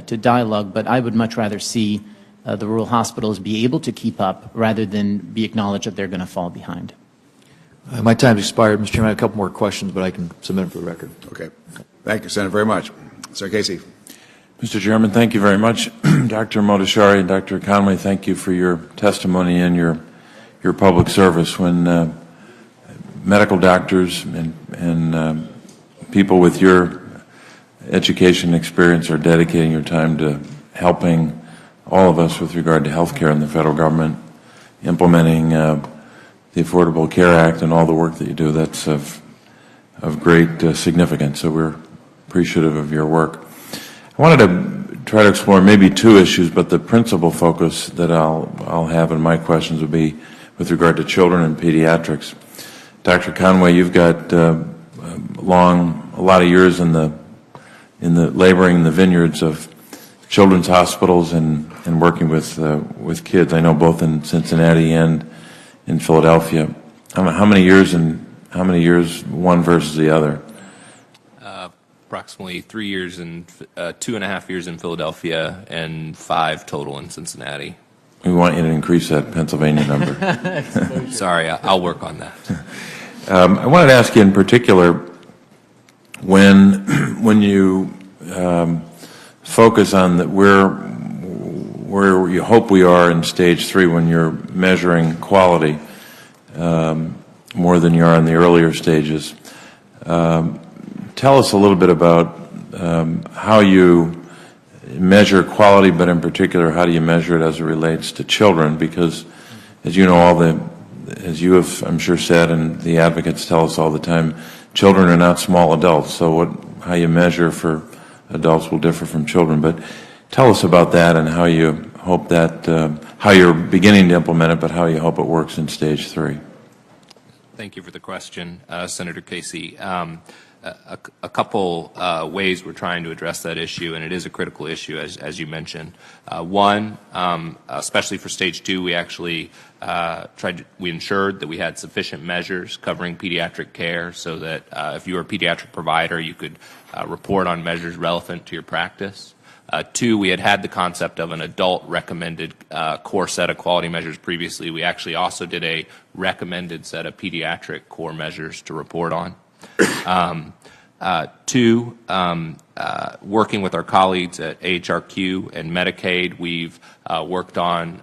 dialogue, but I would much rather see the rural hospitals be able to keep up rather than be acknowledged that they're going to fall behind. My time's expired, Mr. Chairman. I have a couple more questions, but I can submit them for the record. Okay. Thank you, Senator, very much. Senator Casey. Mr. Chairman, thank you very much. Dr. Motashari and Dr. Conway, thank you for your testimony and your public service. When medical doctors and people with your education experience are dedicating your time to helping all of us with regard to health care in the federal government, implementing the Affordable Care Act and all the work that you do, that's of great significance. So we're appreciative of your work. I wanted to try to explore maybe two issues, but the principal focus that I'll have in my questions would be with regard to children and pediatrics. Dr. Conway, you've got a lot of years in the laboring in the vineyards of children's hospitals and working with kids. I know both in Cincinnati and in Philadelphia. How many years one versus the other? Approximately 3 years and 2.5 years in Philadelphia and 5 total in Cincinnati. We want you to increase that Pennsylvania number. Sorry, I'll work on that. I wanted to ask you in particular, when you focus on where you hope we are in stage 3 when you're measuring quality more than you are in the earlier stages. Tell us a little bit about how you measure quality, but in particular, how do you measure it as it relates to children? Because, as you know, as you have, I'm sure, said, and the advocates tell us all the time, children are not small adults. So how you measure for adults will differ from children. But tell us about that and how you hope that, how you're beginning to implement it, but how you hope it works in stage 3. Thank you for the question, Senator Casey. A couple ways we're trying to address that issue, and it is a critical issue, as you mentioned. One, especially for stage 2, we actually we ensured that we had sufficient measures covering pediatric care, so that if you were a pediatric provider, you could report on measures relevant to your practice. 2, we had the concept of an adult recommended core set of quality measures previously. We actually also did a recommended set of pediatric core measures to report on. 2, working with our colleagues at AHRQ and Medicaid, we've worked on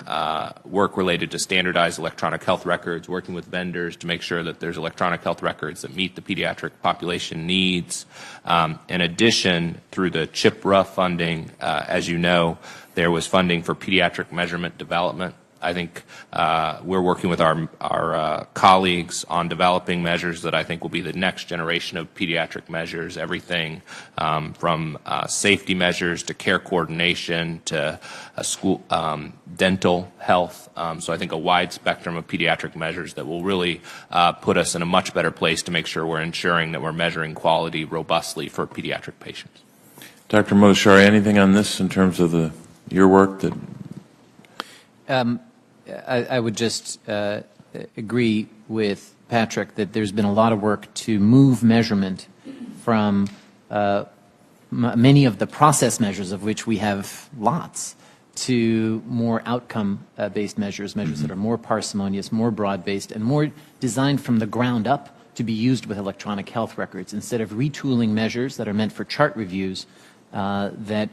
work related to standardized electronic health records, working with vendors to make sure that there's electronic health records that meet the pediatric population needs. In addition, through the CHIPRA funding, as you know, there was funding for pediatric measurement development. I think we're working with our colleagues on developing measures that I think will be the next generation of pediatric measures, everything from safety measures to care coordination to school dental health. So I think a wide spectrum of pediatric measures that will really put us in a much better place to make sure we're ensuring that we're measuring quality robustly for pediatric patients. Dr. Motashari, anything on this in terms of your work that? I would just agree with Patrick that there's been a lot of work to move measurement from many of the process measures, of which we have lots, to more outcome-based measures that are more parsimonious, more broad-based, and more designed from the ground up to be used with electronic health records, instead of retooling measures that are meant for chart reviews that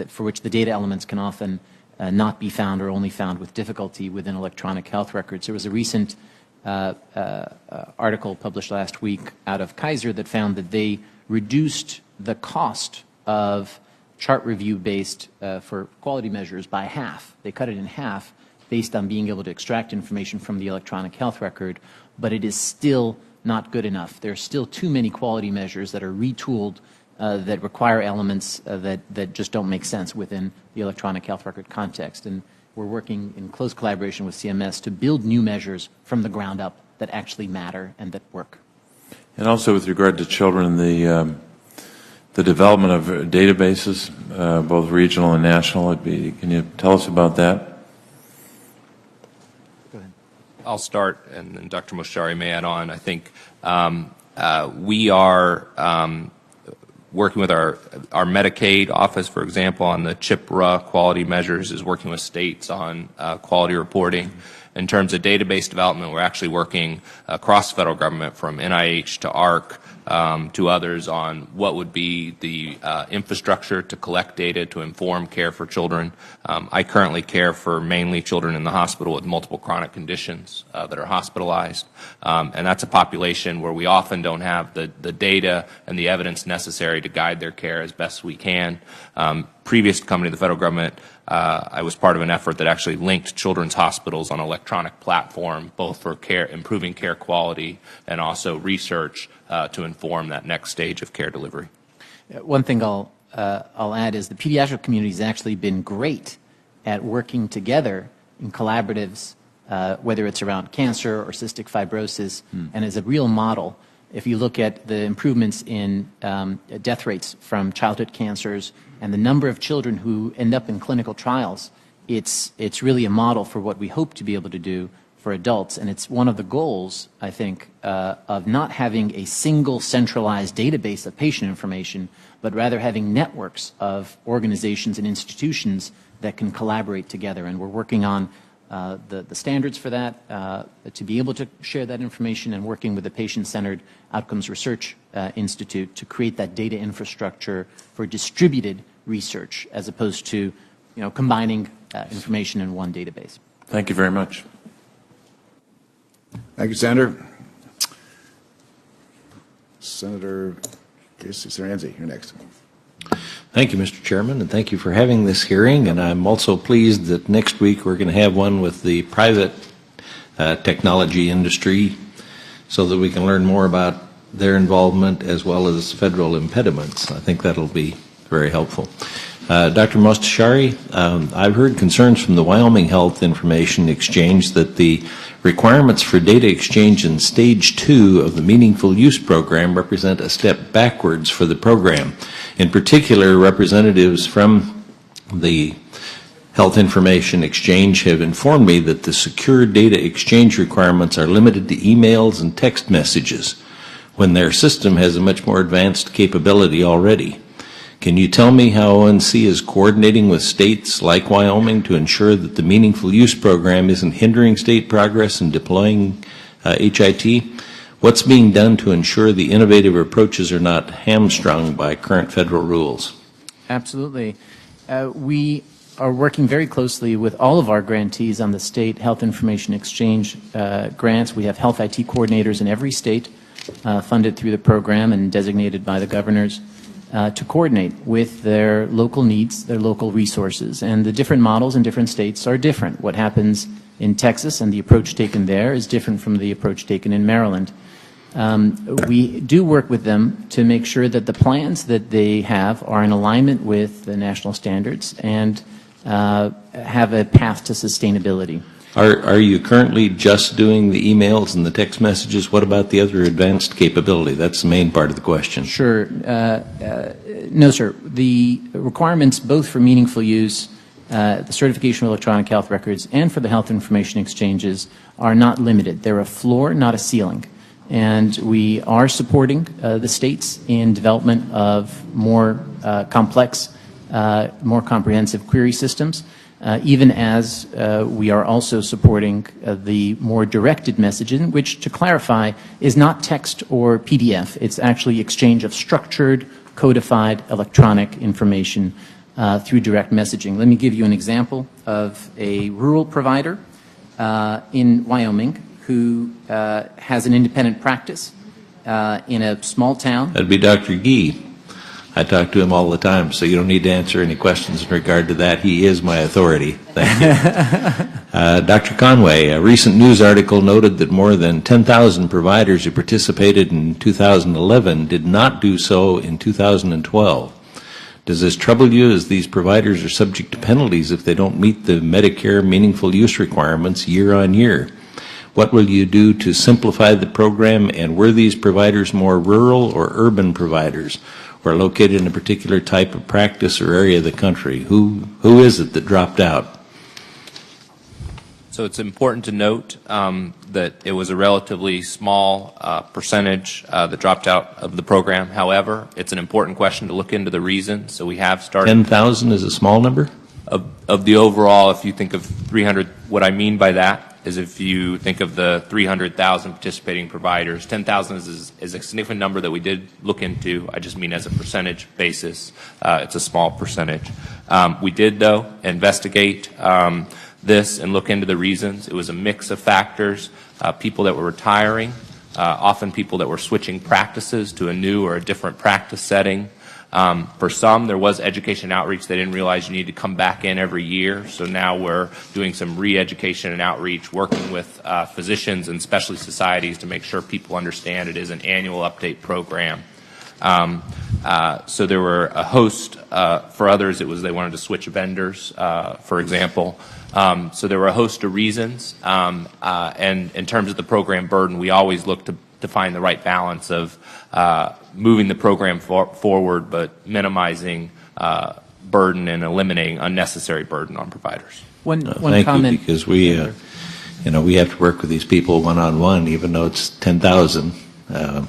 for which the data elements can often not be found or only found with difficulty within electronic health records. There was a recent article published last week out of Kaiser that found that they reduced the cost of chart review based for quality measures by half. They cut it in half based on being able to extract information from the electronic health record, but it is still not good enough. There are still too many quality measures that are retooled that require elements that just don't make sense within the electronic health record context. And we're working in close collaboration with CMS to build new measures from the ground up that actually matter and that work. And also with regard to children, the development of databases, both regional and national, can you tell us about that? Go ahead. I'll start, and then Dr. Moshari may add on. I think we are working with our Medicaid office, for example, on the CHIPRA quality measures, is working with states on quality reporting. In terms of database development, we're actually working across the federal government from NIH to AHRQ to others on what would be the infrastructure to collect data to inform care for children. I currently care for mainly children in the hospital with multiple chronic conditions that are hospitalized, and that's a population where we often don't have the data and the evidence necessary to guide their care as best we can. Previous to coming to the federal government, I was part of an effort that actually linked children's hospitals on an electronic platform, both for improving care quality and also research to inform that next stage of care delivery. One thing I'll add is the pediatric community has actually been great at working together in collaboratives, whether it's around cancer or cystic fibrosis, and is a real model. If you look at the improvements in death rates from childhood cancers and the number of children who end up in clinical trials, it's really a model for what we hope to be able to do for adults. And it's one of the goals, I think, of not having a single centralized database of patient information, but rather having networks of organizations and institutions that can collaborate together. And we're working on the standards for that, to be able to share that information, and working with the Patient-Centered Outcomes Research Institute to create that data infrastructure for distributed research as opposed to combining information in one database. Thank you very much. Thank you, Senator. Senator Casey Ciranzi, you're next. Thank you, Mr. Chairman, and thank you for having this hearing. And I'm also pleased that next week we're going to have one with the private technology industry so that we can learn more about their involvement as well as federal impediments. I think that'll be very helpful. Dr. Mostashari, I've heard concerns from the Wyoming Health Information Exchange that the requirements for data exchange in Stage 2 of the Meaningful Use Program represent a step backwards for the program. In particular, representatives from the Health Information Exchange have informed me that the secure data exchange requirements are limited to emails and text messages, when their system has a much more advanced capability already. Can you tell me how ONC is coordinating with states like Wyoming to ensure that the Meaningful Use Program isn't hindering state progress in deploying HIT? What's being done to ensure the innovative approaches are not hamstrung by current federal rules? Absolutely. We are working very closely with all of our grantees on the state Health Information Exchange grants. We have health IT coordinators in every state funded through the program and designated by the governors to coordinate with their local needs, their local resources. And the different models in different states are different. What happens in Texas and the approach taken there is different from the approach taken in Maryland. We do work with them to make sure that the plans that they have are in alignment with the national standards and have a path to sustainability. Are you currently just doing the emails and the text messages? What about the other advanced capability? That's the main part of the question. Sure. No, sir. The requirements both for meaningful use, the certification of electronic health records, and for the health information exchanges are not limited. They're a floor, not a ceiling. And we are supporting the states in development of more complex, more comprehensive query systems. Even as we are also supporting the more directed messaging, which, to clarify, is not text or PDF. It's actually exchange of structured, codified electronic information through direct messaging. Let me give you an example of a rural provider in Wyoming who has an independent practice in a small town. That'd be Dr. Gee. I talk to him all the time, so you don't need to answer any questions in regard to that. He is my authority. Thank you. Dr. Conway, a recent news article noted that more than 10,000 providers who participated in 2011 did not do so in 2012. Does this trouble you, as these providers are subject to penalties if they don't meet the Medicare meaningful use requirements year on year? What will you do to simplify the program, and were these providers more rural or urban providers, or located in a particular type of practice or area of the country? Who is it that dropped out? So it's important to note that it was a relatively small percentage that dropped out of the program. However, it's an important question to look into the reasons. So we have started. 10,000 is a small number? Of the overall, if you think of 300, what I mean by that is if you think of the 300,000 participating providers, 10,000 is a significant number that we did look into. I just mean as a percentage basis. It's a small percentage. We did, though, investigate this and look into the reasons. It was a mix of factors, people that were retiring, often people that were switching practices to a new or a different practice setting. For some, there was education outreach. They didn't realize you need to come back in every year. So now we're doing some re-education and outreach, working with physicians and specialty societies to make sure people understand it is an annual update program. So there were a host. For others, it was they wanted to switch vendors, for example. So there were a host of reasons. And in terms of the program burden, we always look to find the right balance of moving the program forward, but minimizing burden and eliminating unnecessary burden on providers. One Thank comment. you, because we have to work with these people one-on-one, even though it's 10,000.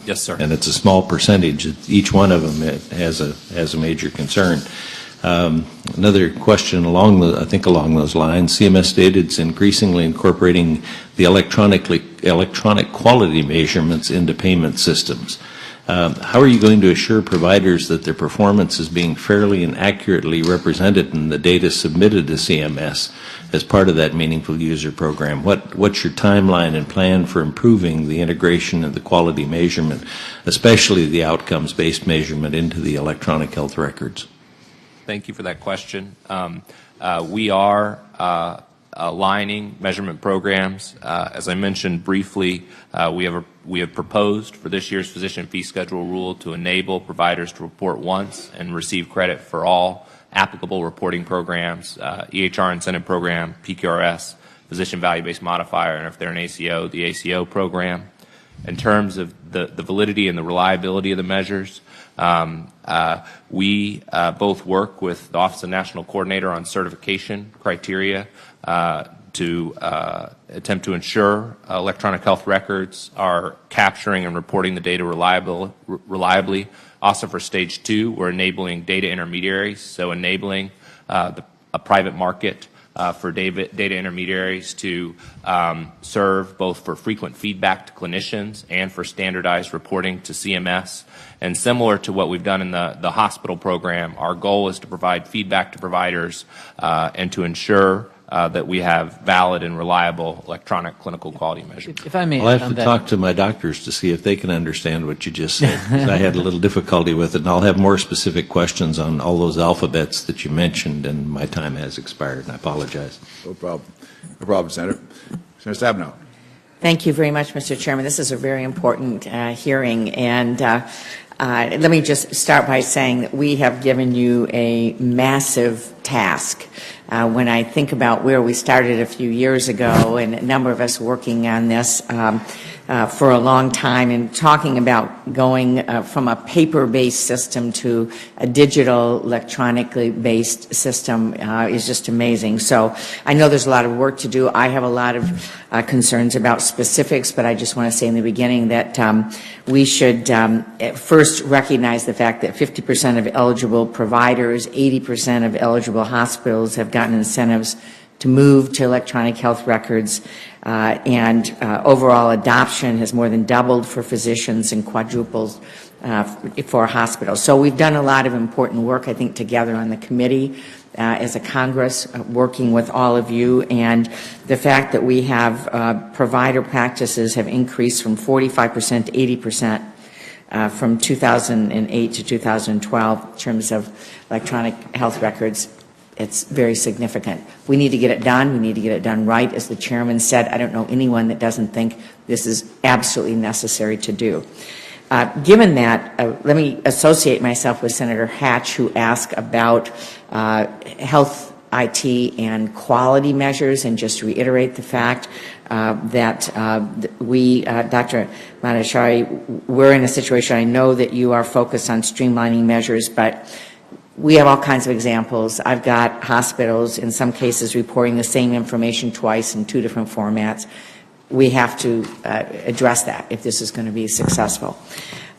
Yes, sir. And it's a small percentage. Each one of them has a major concern. Another question along those lines. CMS stated it's increasingly incorporating the electronic quality measurements into payment systems. How are you going to assure providers that their performance is being fairly and accurately represented in the data submitted to CMS as part of that meaningful user program? What's your timeline and plan for improving the integration of the quality measurement, especially the outcomes-based measurement, into the electronic health records? Thank you for that question. We are aligning measurement programs. As I mentioned briefly, we have proposed for this year's physician fee schedule rule to enable providers to report once and receive credit for all applicable reporting programs, EHR incentive program, PQRS, physician value-based modifier, and if they're an ACO, the ACO program. In terms of the validity and the reliability of the measures, we both work with the Office of National Coordinator on certification criteria to attempt to ensure electronic health records are capturing and reporting the data reliably. Also for Stage 2, we're enabling data intermediaries, so enabling a private market for data intermediaries to serve both for frequent feedback to clinicians and for standardized reporting to CMS. And similar to what we've done in the hospital program, our goal is to provide feedback to providers and to ensure that we have valid and reliable electronic clinical quality measures. If I may, I'll have to talk to my doctors to see if they can understand what you just said, because I had a little difficulty with it, and I'll have more specific questions on all those alphabets that you mentioned, and my time has expired, and I apologize. No problem. No problem, Senator. Senator Stabenow. Thank you very much, Mr. Chairman. This is a very important hearing, and let me just start by saying that we have given you a massive task. When I think about where we started a few years ago, and a number of us working on this for a long time, and talking about going from a paper-based system to a digital, electronically based system is just amazing. So I know there's a lot of work to do. I have a lot of concerns about specifics, but I just want to say in the beginning that we should first recognize the fact that 50% of eligible providers, 80% of eligible hospitals have gotten incentives to move to electronic health records, and overall adoption has more than doubled for physicians and quadrupled for hospitals. So we've done a lot of important work, I think, together on the committee as a Congress, working with all of you, and the fact that we have provider practices have increased from 45% to 80% from 2008 to 2012 in terms of electronic health records. It's very significant. We need to get it done. We need to get it done right. As the chairman said, I don't know anyone that doesn't think this is absolutely necessary to do. Given that, let me associate myself with Senator Hatch, who asked about health IT and quality measures, and just reiterate the fact that we, Dr. Madashari, we're in a situation, I know that you are focused on streamlining measures, but we have all kinds of examples. I've got hospitals, in some cases, reporting the same information twice in 2 different formats. We have to address that if this is going to be successful.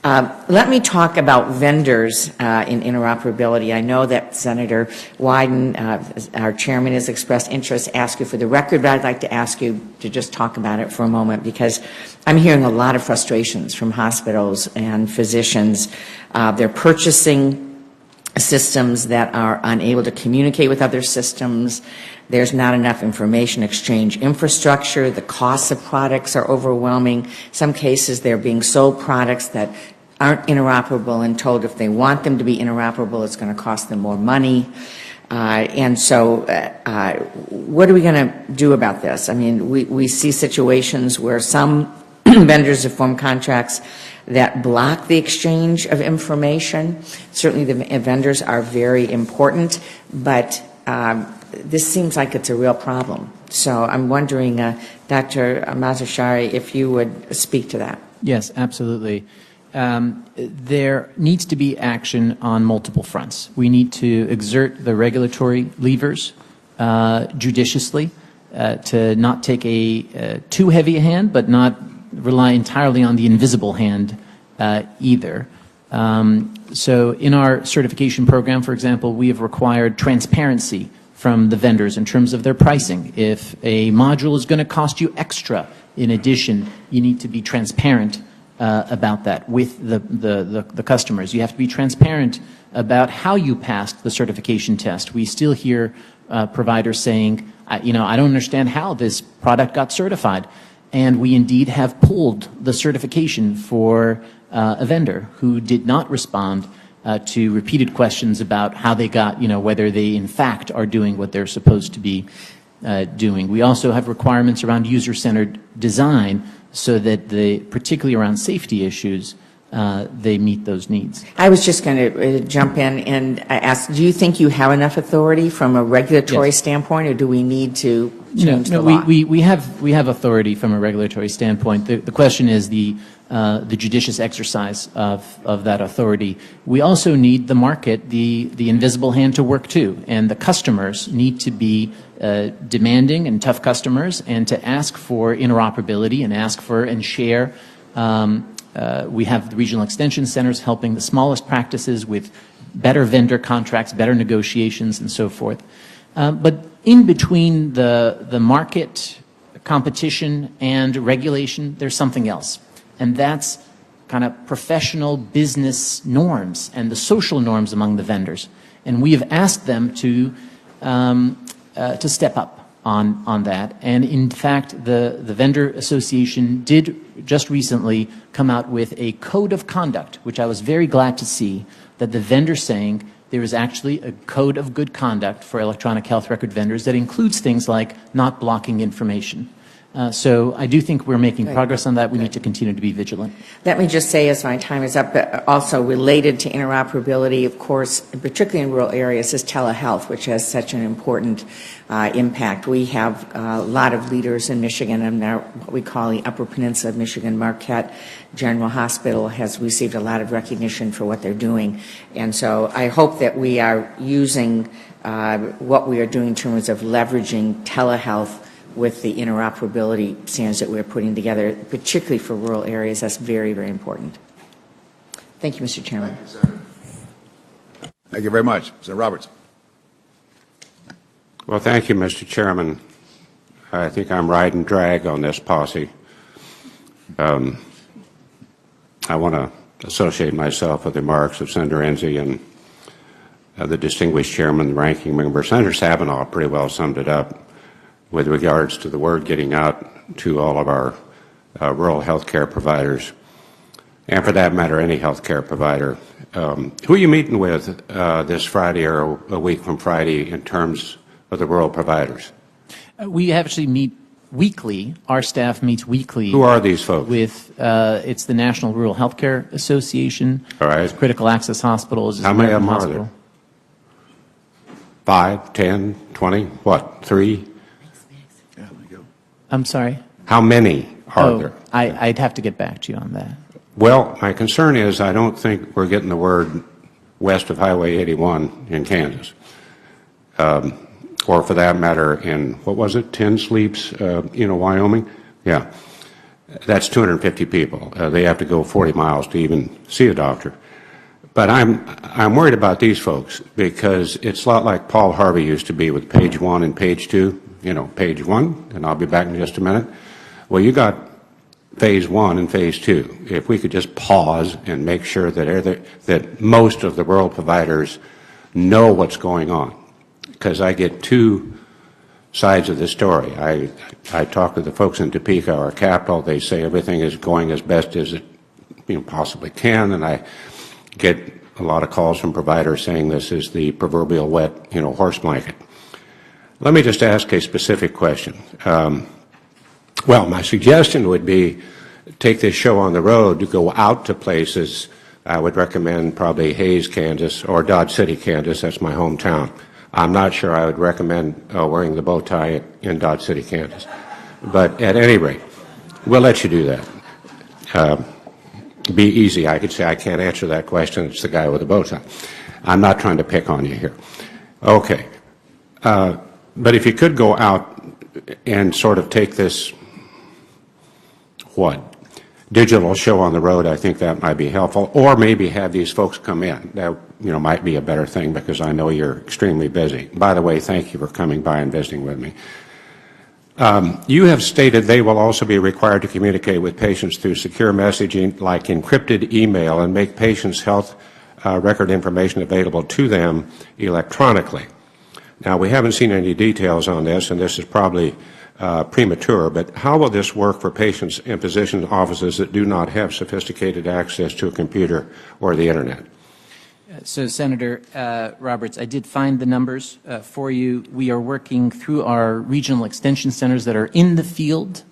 Let me talk about vendors in interoperability. I know that Senator Wyden, our chairman, has expressed interest. Ask you for the record, but I'd like to ask you to just talk about it for a moment, because I'm hearing a lot of frustrations from hospitals and physicians. They're purchasing systems that are unable to communicate with other systems. There's not enough information exchange infrastructure. The costs of products are overwhelming. Some cases they're being sold products that aren't interoperable and told if they want them to be interoperable, it's going to cost them more money. And so what are we going to do about this? I mean, we see situations where some vendors have formed contracts that block the exchange of information. Certainly the vendors are very important, but this seems like it's a real problem. So I'm wondering, Dr. Madashari, if you would speak to that. Yes, absolutely. There needs to be action on multiple fronts. We need to exert the regulatory levers judiciously to not take a too heavy a hand, but not rely entirely on the invisible hand either. So in our certification program, for example, we have required transparency from the vendors in terms of their pricing. If a module is going to cost you extra in addition, you need to be transparent about that with the customers. You have to be transparent about how you passed the certification test. We still hear providers saying, I don't understand how this product got certified. And we indeed have pulled the certification for a vendor who did not respond to repeated questions about how they got, whether they in fact are doing what they're supposed to be doing. We also have requirements around user-centered design so that particularly around safety issues, they meet those needs. I was just going to jump in and ask, do you think you have enough authority from a regulatory standpoint, or do we need to change the law? We have authority from a regulatory standpoint. The question is the judicious exercise of that authority. We also need the market, the invisible hand, to work too, and the customers need to be demanding and tough customers, and to ask for interoperability and ask for and share. We have the regional extension centers helping the smallest practices with better vendor contracts, better negotiations, and so forth. But in between the market, competition, and regulation, there's something else. And that's kind of professional business norms and the social norms among the vendors. And we have asked them to step up on that. And in fact, the Vendor Association did just recently come out with a code of conduct, which I was very glad to see, that the vendors saying there is actually a code of good conduct for electronic health record vendors that includes things like not blocking information. So I do think we're making progress on that. We need to continue to be vigilant. Let me just say, as my time is up, also related to interoperability, of course, particularly in rural areas, is telehealth, which has such an important impact. We have a lot of leaders in Michigan, and what we call the Upper Peninsula of Michigan. Marquette General Hospital has received a lot of recognition for what they're doing. And so I hope that we are using what we are doing in terms of leveraging telehealth with the interoperability standards that we're putting together, particularly for rural areas. That's very, very important. Thank you, Mr. Chairman. Thank you very much. Senator Roberts. Well, thank you, Mr. Chairman. I think I'm riding drag on this posse. I want to associate myself with the remarks of Senator Enzi and the distinguished chairman, the ranking member. Senator Sabinow pretty well summed it up with regards to the word getting out to all of our rural health care providers. and for that matter, any health care provider. Who are you meeting with this Friday or a week from Friday in terms of the rural providers? We actually meet weekly. Our staff meets weekly. Who are these folks? It's the National Rural Healthcare Association. All right. Critical Access Hospitals. How many of them are there? 5, 10, 20, what, 3? I'm sorry? How many are there? I'd have to get back to you on that. Well, my concern is I don't think we're getting the word west of Highway 81 in Kansas. Or for that matter in, what was it, 10 Sleeps, Wyoming? Yeah. That's 250 people. They have to go 40 miles to even see a doctor. But I'm worried about these folks because it's a lot like Paul Harvey used to be with page 1 and page 2. Page 1, and I'll be back in just a minute. Well, you got phase 1 and phase 2. If we could just pause and make sure that most of the rural providers know what's going on, because I get two sides of the story. I talk to the folks in Topeka, our capital. They say everything is going as best as it possibly can, and I get a lot of calls from providers saying this is the proverbial wet horse blanket. Let me just ask a specific question. Well, my suggestion would be take this show on the road to go out to places. I would recommend probably Hays, Kansas, or Dodge City, Kansas. That's my hometown. I'm not sure I would recommend wearing the bow tie in Dodge City, Kansas. But at any rate, we'll let you do that. Be easy. I could say I can't answer that question. It's the guy with the bow tie. I'm not trying to pick on you here. Okay. But if you could go out and sort of take this, digital show on the road, I think that might be helpful. Or maybe have these folks come in. That, might be a better thing because I know you're extremely busy. By the way, thank you for coming by and visiting with me. You have stated they will also be required to communicate with patients through secure messaging like encrypted email and make patients' health record information available to them electronically. Now, we haven't seen any details on this, and this is probably premature, but how will this work for patients in physician offices that do not have sophisticated access to a computer or the Internet? So, Senator Roberts, I did find the numbers for you. We are working through our regional extension centers that are in the field,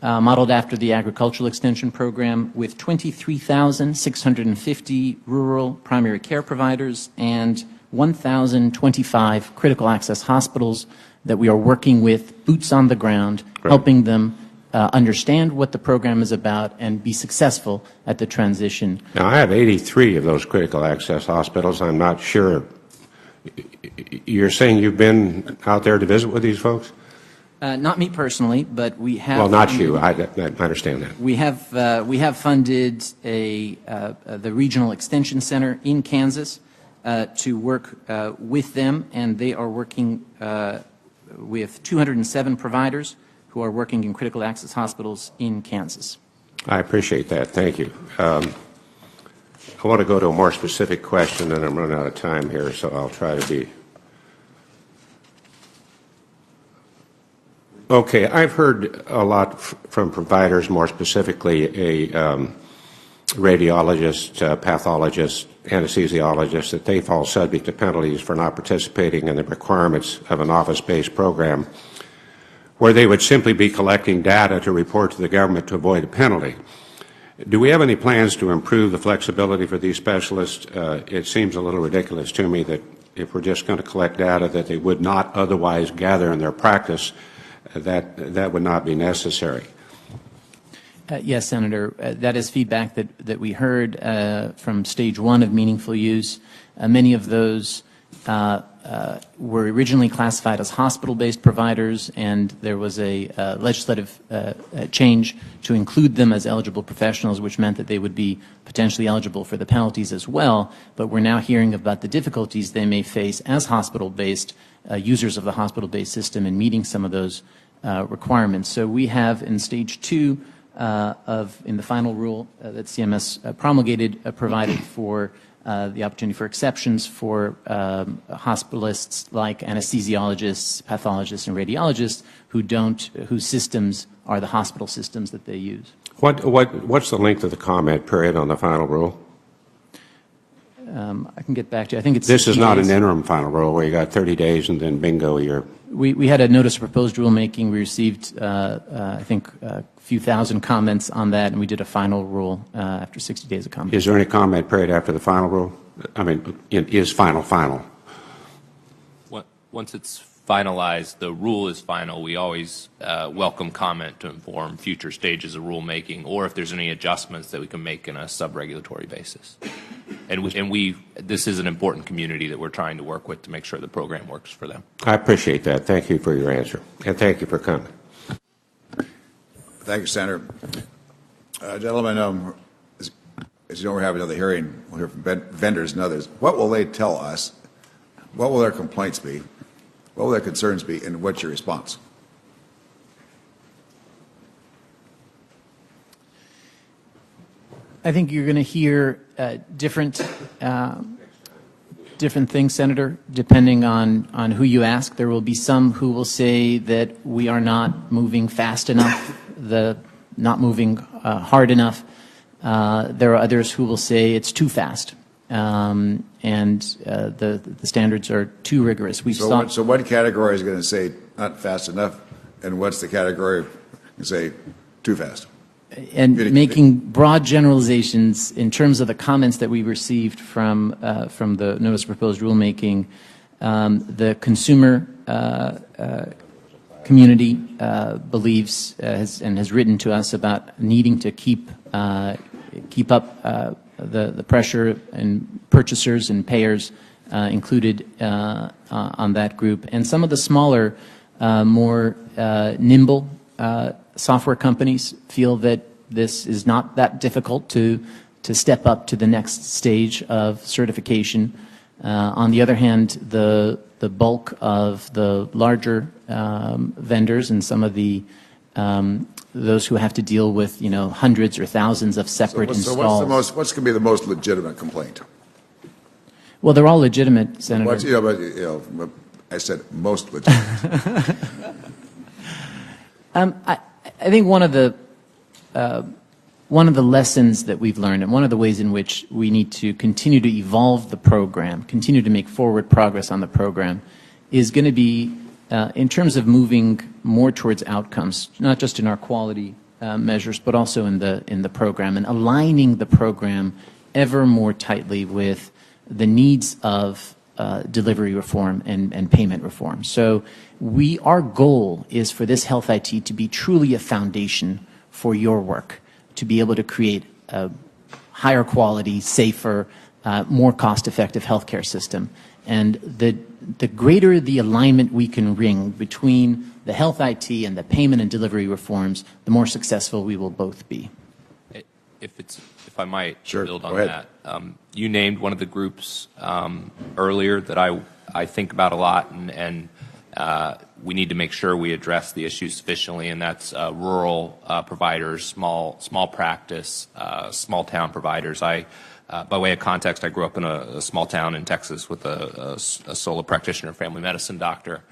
modeled after the Agricultural Extension Program, with 23,650 rural primary care providers and 1,025 critical access hospitals that we are working with, boots on the ground, helping them understand what the program is about and be successful at the transition. Now, I have 83 of those critical access hospitals. I'm not sure. You're saying you've been out there to visit with these folks? Not me personally, but we have. Well, not you. I understand that. We have funded the Regional Extension Center in Kansas to work with them, and they are working with 207 providers who are working in critical access hospitals in Kansas. I appreciate that. Thank you. I want to go to a more specific question, and I'm running out of time here, so I'll try to be. Okay, I've heard a lot from providers, more specifically a radiologist, pathologist, anesthesiologist, that they fall subject to penalties for not participating in the requirements of an office-based program where they would simply be collecting data to report to the government to avoid a penalty. Do we have any plans to improve the flexibility for these specialists? It seems a little ridiculous to me that if we're just going to collect data that they would not otherwise gather in their practice, that would not be necessary. Yes, Senator. That is feedback that we heard from stage 1 of meaningful use. Many of those were originally classified as hospital-based providers, and there was a legislative change to include them as eligible professionals, which meant that they would be potentially eligible for the penalties as well. But we're now hearing about the difficulties they may face as hospital-based users of the hospital-based system in meeting some of those requirements. So we have in stage 2 in the final rule that CMS promulgated provided for the opportunity for exceptions for hospitalists like anesthesiologists, pathologists, and radiologists whose systems are the hospital systems that they use. What's the length of the comment period on the final rule? I can get back to you. I think it's This 60 is not days. an interim final rule where you got 30 days and then bingo, you're. We had a notice of proposed rulemaking. We received, I think, a few thousand comments on that, and we did a final rule after 60 days of comment. Is there any comment period after the final rule? I mean, is final? Once it's finalized, the rule is final. We always welcome comment to inform future stages of rulemaking, or if there's any adjustments that we can make in a sub-regulatory basis. And this is an important community that we're trying to work with to make sure the program works for them. I appreciate that. Thank you for your answer, and thank you for coming. Thank you, Senator. Gentlemen, as you know, we're having another hearing. We'll hear from vendors and others. What will they tell us? What will their complaints be? What will their concerns be, and what's your response? I think you're going to hear different things, Senator, depending on who you ask. There will be some who will say that we are not moving fast enough, not moving hard enough. There are others who will say it's too fast, and the standards are too rigorous. So what category is going to say not fast enough, and what's the category going to say too fast? And making broad generalizations in terms of the comments that we received from the notice of proposed rulemaking, the consumer community believes and has written to us about needing to keep up the pressure, and purchasers and payers included on that group, and some of the smaller, more nimble software companies feel that this is not that difficult to step up to the next stage of certification. On the other hand, the bulk of the larger vendors and some of the those who have to deal with hundreds or thousands of separate installs. What's going to be the most legitimate complaint? Well, they're all legitimate, Senator. But I said most legitimate. I think one of the lessons that we've learned, and one of the ways in which we need to continue to evolve the program, continue to make forward progress on the program, is going to be in terms of moving more towards outcomes, not just in our quality measures, but also in the program, and aligning the program ever more tightly with the needs of delivery reform and payment reform. So our goal is for this Health IT to be truly a foundation for your work, to be able to create a higher quality, safer, more cost-effective healthcare system. And the greater the alignment we can bring between the Health IT and the payment and delivery reforms, the more successful we will both be. If I might build on Go ahead. that, you named one of the groups earlier that I think about a lot, and we need to make sure we address the issue sufficiently, and that's rural providers, small practice, small town providers. By way of context, I grew up in a small town in Texas with a solo practitioner, family medicine doctor.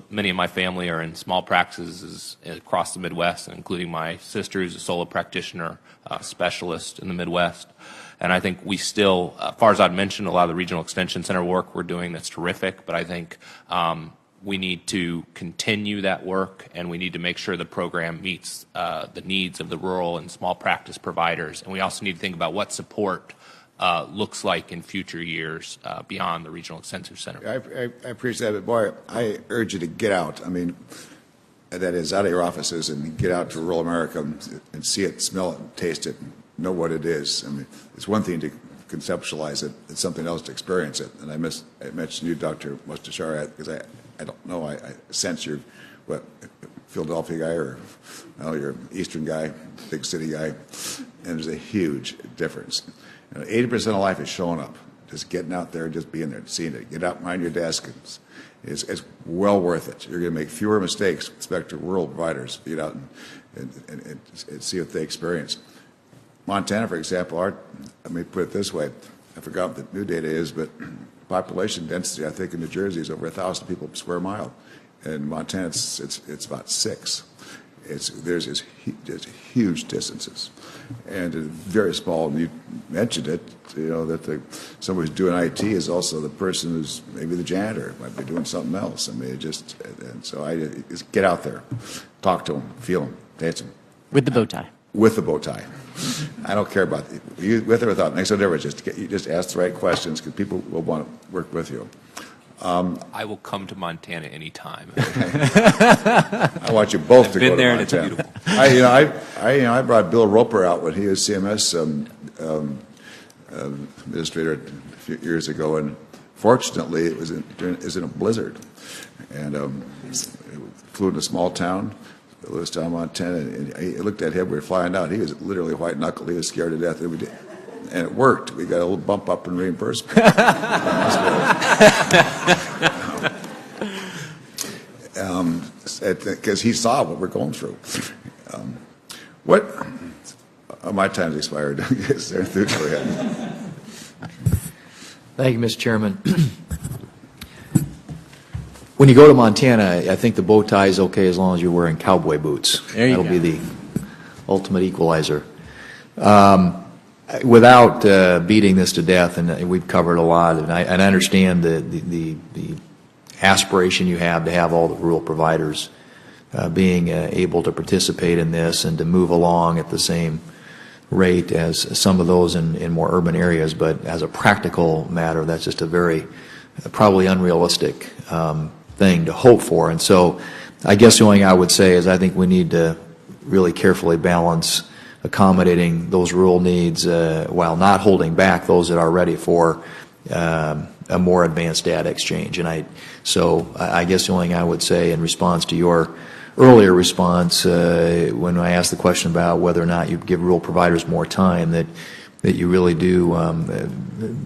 Many of my family are in small practices across the Midwest, including my sister, who's a solo practitioner specialist in the Midwest. And I think we still, Farzad mentioned a lot of the regional extension center work we're doing that's terrific, but I think we need to continue that work, and we need to make sure the program meets the needs of the rural and small practice providers. And we also need to think about what support looks like in future years beyond the regional extension center. I appreciate it. Boy, I urge you to get out. I mean, that is, out of your offices and get out to rural America and see it, smell it, taste it, know what it is. I mean, it's one thing to conceptualize it. It's something else to experience it. And I mentioned you, Dr. Mostashari, because I don't know. I sense you're, Philadelphia guy or you're an Eastern guy, big city guy, and there's a huge difference. 80% of life is showing up, just getting out there, just being there, seeing it. Get out behind your desk. It's well worth it. You're going to make fewer mistakes with respect to rural providers. Get out and see what they experience. Montana, for example, let me put it this way. I forgot what the new data is, but population density, I think, in New Jersey is over 1,000 people per square mile. In Montana, it's about 6. there's huge distances, and very small. You mentioned it, that somebody who's doing IT is also the person who's maybe the janitor, might be doing something else. I mean, and so I just get out there, talk to them, feel them, dance them. With the bow tie. With the bow tie. I don't care about you with or without. Makes no difference. You just ask the right questions because people will want to work with you. I will come to Montana anytime. I want you both to go to Montana. Been there and it's beautiful. I brought Bill Roper out when he was CMS administrator a few years ago, and fortunately it was in a blizzard, and flew in a small town, Lewistown, Montana, and I looked at him. We were flying out. He was literally white knuckled. He was scared to death. And it worked. We got a little bump up in reimbursement. Because he saw what we're going through. My time's expired. Yes, there, go ahead. Thank you, Mr. Chairman. When you go to Montana, I think the bow tie is okay as long as you're wearing cowboy boots. That'll be the ultimate equalizer. Without beating this to death, and we've covered a lot, and I understand the aspiration you have to have all the rural providers being able to participate in this and to move along at the same rate as some of those in more urban areas, but as a practical matter, that's just a very probably unrealistic thing to hope for. And so I guess the only thing I would say is I think we need to really carefully balance accommodating those rural needs while not holding back those that are ready for a more advanced data exchange. And I guess the only thing I would say in response to your earlier response when I asked the question about whether or not you give rural providers more time, that you really do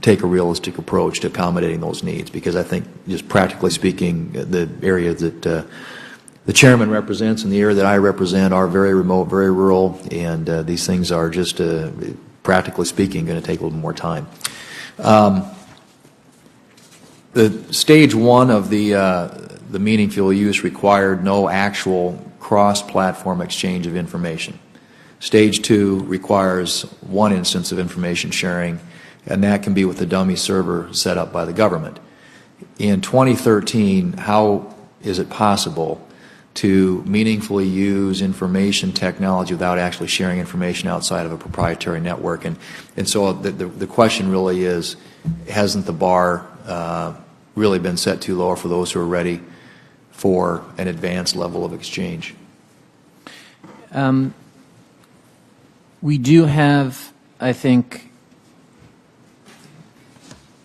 take a realistic approach to accommodating those needs, because I think just practically speaking, the area that the chairman represents and the area that I represent are very remote, very rural, and these things are just, practically speaking, going to take a little more time. The stage one of the meaningful use required no actual cross-platform exchange of information. Stage two requires one instance of information sharing, and that can be with the dummy server set up by the government. In 2013, how is it possible to meaningfully use information technology without actually sharing information outside of a proprietary network? And so the question really is, hasn't the bar really been set too low for those who are ready for an advanced level of exchange? We do have, I think,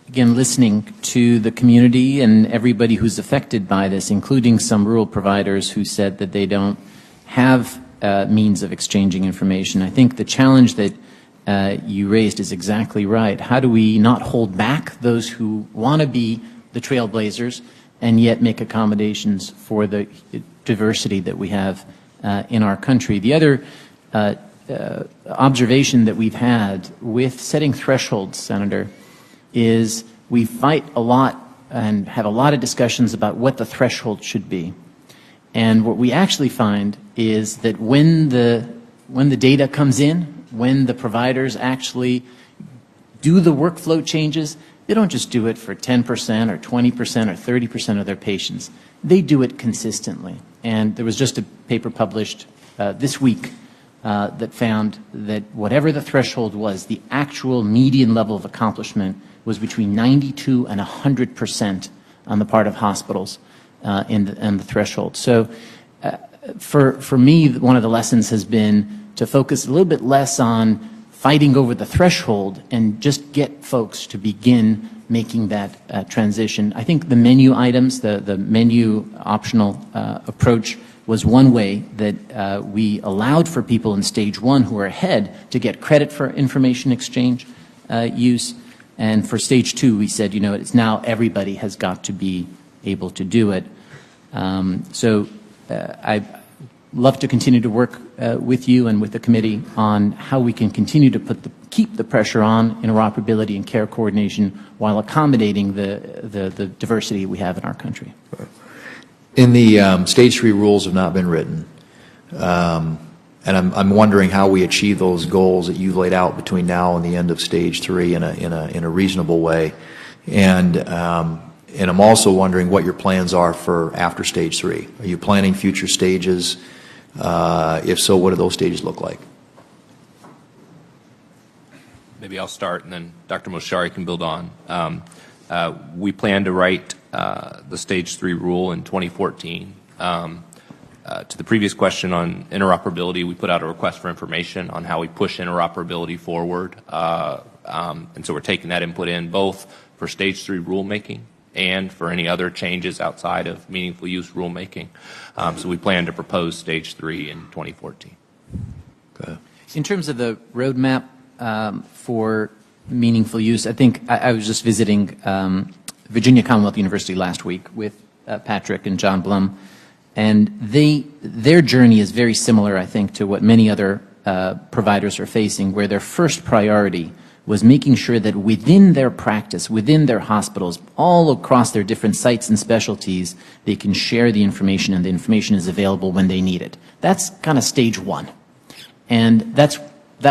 again, listening to the community and everybody who's affected by this, including some rural providers who said that they don't have means of exchanging information. I think the challenge that you raised is exactly right. How do we not hold back those who want to be the trailblazers and yet make accommodations for the diversity that we have in our country? The other observation that we've had with setting thresholds, Senator, is we fight a lot and have a lot of discussions about what the threshold should be. And what we actually find is that when the data comes in, when the providers actually do the workflow changes, they don't just do it for 10% or 20% or 30% of their patients. They do it consistently. And there was just a paper published this week that found that whatever the threshold was, the actual median level of accomplishment was between 92 and 100% on the part of hospitals in the threshold. So for me, one of the lessons has been to focus a little bit less on fighting over the threshold and just get folks to begin making that transition. I think the menu items, the menu optional approach was one way that we allowed for people in stage one who are ahead to get credit for information exchange use. And for stage two, we said, you know, it's now everybody has got to be able to do it. I'd love to continue to work with you and with the committee on how we can continue to keep the pressure on interoperability and care coordination while accommodating the diversity we have in our country. In the stage three rules have not been written. And I'm wondering how we achieve those goals that you've laid out between now and the end of stage 3 in a reasonable way. And I'm also wondering what your plans are for after stage 3. Are you planning future stages? If so, what do those stages look like? Maybe I'll start, and then Dr. Moshari can build on. We plan to write the Stage 3 rule in 2014. To the previous question on interoperability, we put out a request for information on how we push interoperability forward. And so we're taking that input in both for Stage 3 rulemaking and for any other changes outside of meaningful use rulemaking. So we plan to propose Stage 3 in 2014. Okay. In terms of the roadmap for meaningful use, I think I was just visiting Virginia Commonwealth University last week with Patrick and John Blum, and their journey is very similar, I think, to what many other providers are facing, where their first priority was making sure that within their practice, within their hospitals, all across their different sites and specialties, they can share the information and the information is available when they need it. That's kind of stage 1. And that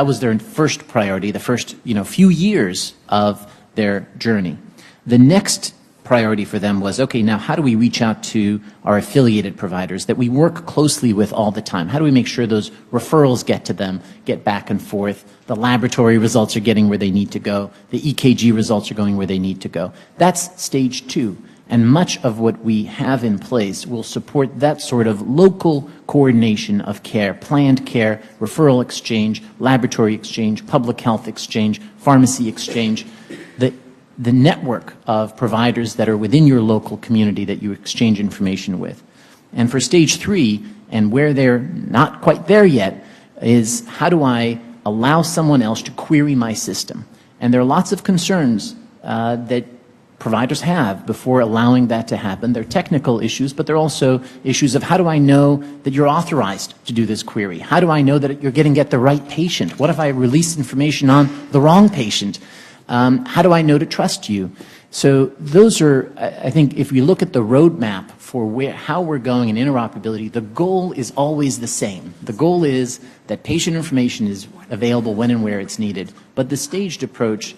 was their first priority, the first few years of their journey. The next priority for them was, okay, now how do we reach out to our affiliated providers that we work closely with all the time? How do we make sure those referrals get to them, get back and forth, the laboratory results are getting where they need to go, the EKG results are going where they need to go? That's stage 2. And much of what we have in place will support that sort of local coordination of care, planned care, referral exchange, laboratory exchange, public health exchange, pharmacy exchange, the network of providers that are within your local community that you exchange information with. And for stage 3, and where they're not quite there yet, is how do I allow someone else to query my system? And there are lots of concerns that providers have before allowing that to happen. They're technical issues, but they're also issues of how do I know that you're authorized to do this query? How do I know that you're going to get the right patient? What if I release information on the wrong patient? How do I know to trust you? So those are, I think, if we look at the roadmap for how we're going in interoperability, the goal is always the same. The goal is that patient information is available when and where it's needed, but the staged approach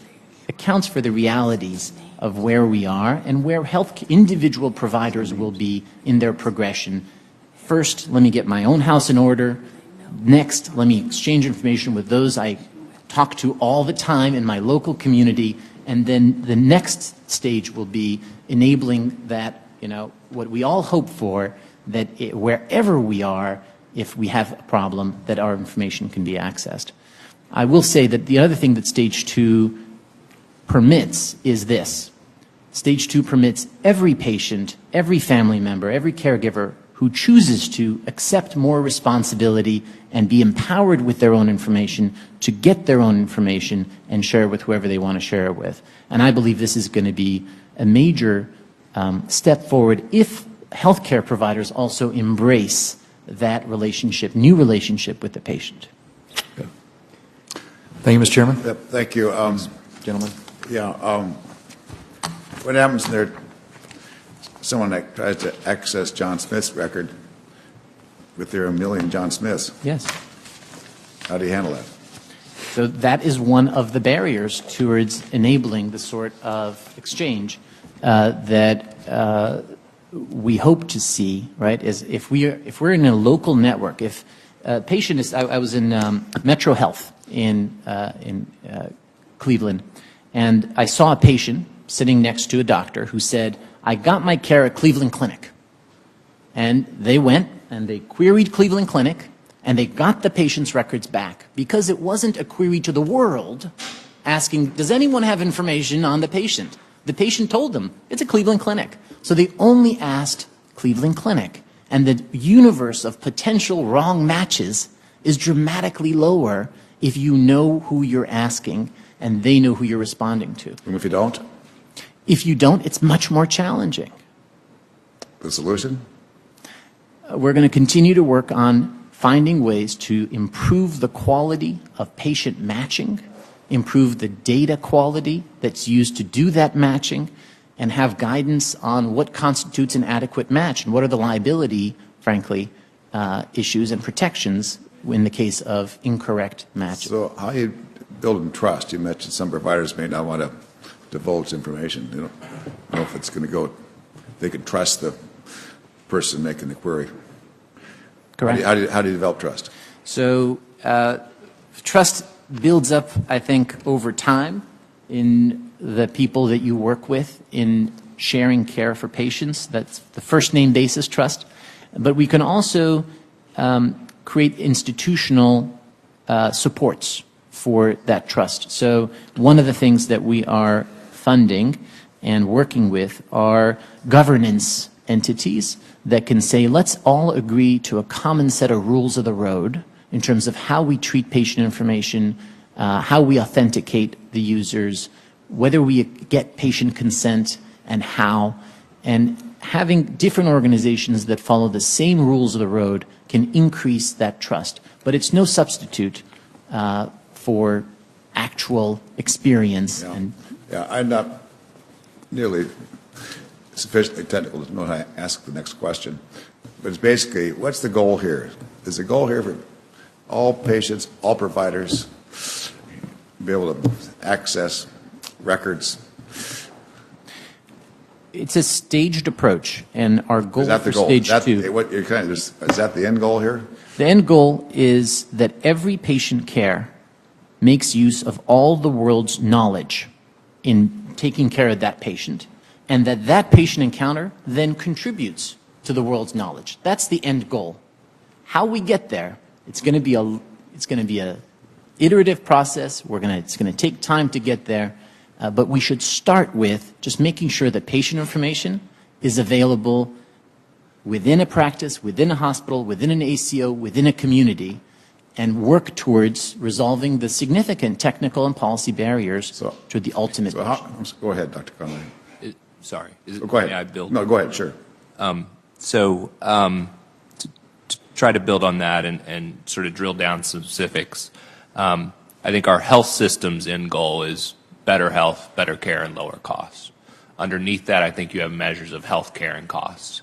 accounts for the realities of where we are and where individual providers will be in their progression. First, let me get my own house in order. Next, let me exchange information with those I talk to all the time in my local community. And then the next stage will be enabling that, what we all hope for, that wherever we are, if we have a problem, that our information can be accessed. I will say that the other thing that stage 2 permits is this. Stage 2 permits every patient, every family member, every caregiver who chooses to accept more responsibility and be empowered with their own information to get their own information and share with whoever they want to share it with. And I believe this is going to be a major step forward if healthcare providers also embrace that relationship, new relationship with the patient. Okay. Thank you, Mr. Chairman. Yep, thank you. Gentlemen. Yeah. What happens when there's someone that tries to access John Smith's record with their 1 million John Smiths? Yes. How do you handle that? So that is one of the barriers towards enabling the sort of exchange that we hope to see, right, is if we're in a local network, if a patient is, I was in Metro Health in Cleveland, and I saw a patient sitting next to a doctor who said, I got my care at Cleveland Clinic. And they went and they queried Cleveland Clinic and they got the patient's records back because it wasn't a query to the world asking, does anyone have information on the patient? The patient told them, it's a Cleveland Clinic. So they only asked Cleveland Clinic. And the universe of potential wrong matches is dramatically lower if you know who you're asking and they know who you're responding to. And if you don't? If you don't, it's much more challenging. The solution? We're going to continue to work on finding ways to improve the quality of patient matching, improve the data quality that's used to do that matching, and have guidance on what constitutes an adequate match and what are the liability, frankly, issues and protections in the case of incorrect matches. So how you building trust? You mentioned some providers may not want to divulge information. You don't know if it's going to go. They can trust the person making the query. Correct. How do you develop trust? So trust builds up, I think, over time in the people that you work with in sharing care for patients. That's the first name basis trust. But we can also create institutional supports for that trust. So one of the things that we are funding and working with are governance entities that can say, let's all agree to a common set of rules of the road in terms of how we treat patient information, how we authenticate the users, whether we get patient consent and how. And having different organizations that follow the same rules of the road can increase that trust. But it's no substitute for actual experience. Yeah, I'm not nearly sufficiently technical to know how to ask the next question. But it's basically, what's the goal here? Is the goal here for all patients, all providers, be able to access records? It's a staged approach, and our goal Is that the for goal? stage two. Is that the end goal here? The end goal is that every patient care makes use of all the world's knowledge in taking care of that patient, and that that patient encounter then contributes to the world's knowledge. That's the end goal. How we get there, it's going to be a iterative process. It's going to take time to get there, but we should start with just making sure that patient information is available within a practice, within a hospital, within an ACO, within a community, and work towards resolving the significant technical and policy barriers to the ultimate. Go ahead, Dr. Conley. Sorry. Go ahead. May I build? No, go ahead, sure. To try to build on that and sort of drill down some specifics, I think our health system's end goal is better health, better care, and lower costs. Underneath that, I think you have measures of health care and costs.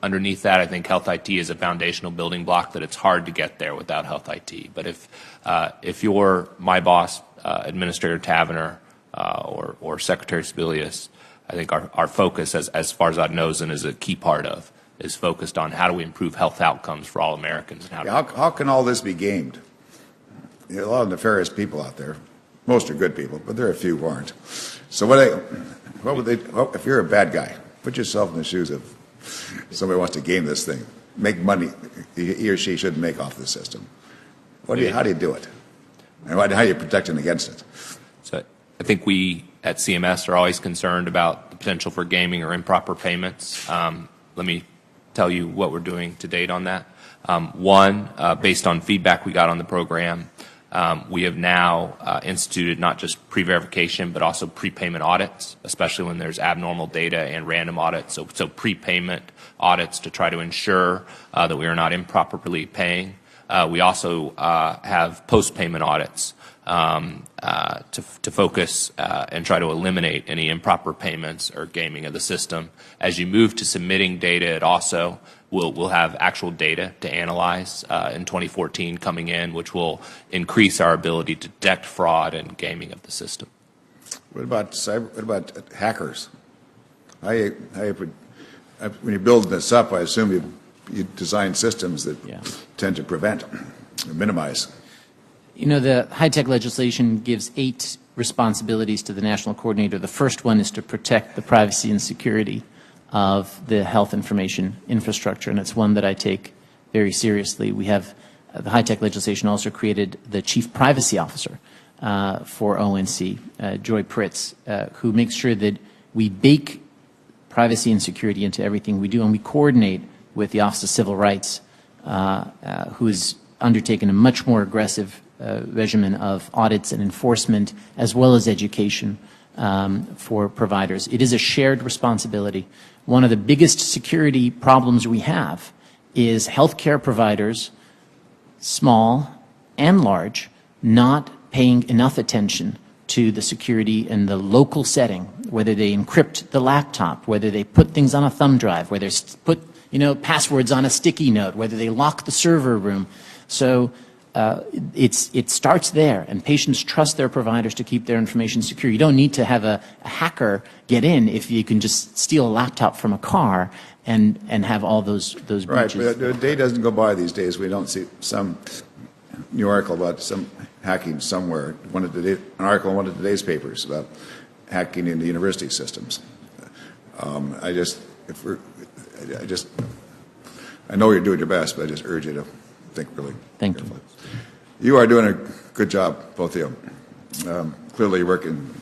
Underneath that, I think health IT is a foundational building block that it's hard to get there without health IT. But if you're my boss, Administrator Tavener, or Secretary Sebelius, I think our focus, as far as I know, and is a key part of, is focused on how do we improve health outcomes for all Americans. And how can all this be gamed? There are a lot of nefarious people out there. Most are good people, but there are a few who aren't. So if you're a bad guy, put yourself in the shoes of somebody who wants to game this thing, make money he or she shouldn't make off the system. How do you do it? And how are you protecting against it? So I think we at CMS are always concerned about the potential for gaming or improper payments. Let me tell you what we're doing to date on that. One, based on feedback we got on the program, we have now instituted not just pre-verification but also prepayment audits, especially when there's abnormal data and random audits. So prepayment audits to try to ensure that we are not improperly paying. We also have post-payment audits to focus and try to eliminate any improper payments or gaming of the system. As you move to submitting data, it also we'll have actual data to analyze in 2014 coming in, which will increase our ability to detect fraud and gaming of the system. What about hackers? When you build this up, I assume you design systems that tend to prevent or minimize. You know, the high-tech legislation gives 8 responsibilities to the national coordinator. The first one is to protect the privacy and security of the health information infrastructure, and it's one that I take very seriously. We have the high-tech legislation also created the chief privacy officer for ONC, Joy Pritz, who makes sure that we bake privacy and security into everything we do, and we coordinate with the Office of Civil Rights, who has undertaken a much more aggressive regimen of audits and enforcement, as well as education for providers. It is a shared responsibility. One of the biggest security problems we have is healthcare providers, small and large, not paying enough attention to the security in the local setting, whether they encrypt the laptop, whether they put things on a thumb drive, whether they put passwords on a sticky note, whether they lock the server room. So it starts there, and patients trust their providers to keep their information secure. You don't need to have a hacker get in if you can just steal a laptop from a car and have all those breaches. Right, but a day doesn't go by these days we don't see some new article about some hacking somewhere. An article in one of today's papers about hacking into university systems. I know you're doing your best, but I just urge you to think really carefully. You are doing a good job, both of you. Clearly you're working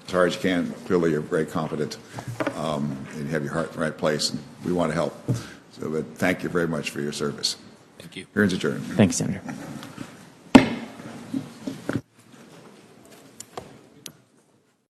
as hard as you can. Clearly you're very competent, and you have your heart in the right place, and we want to help. But thank you very much for your service. Thank you. Hearing's adjourned. Thank you, Senator.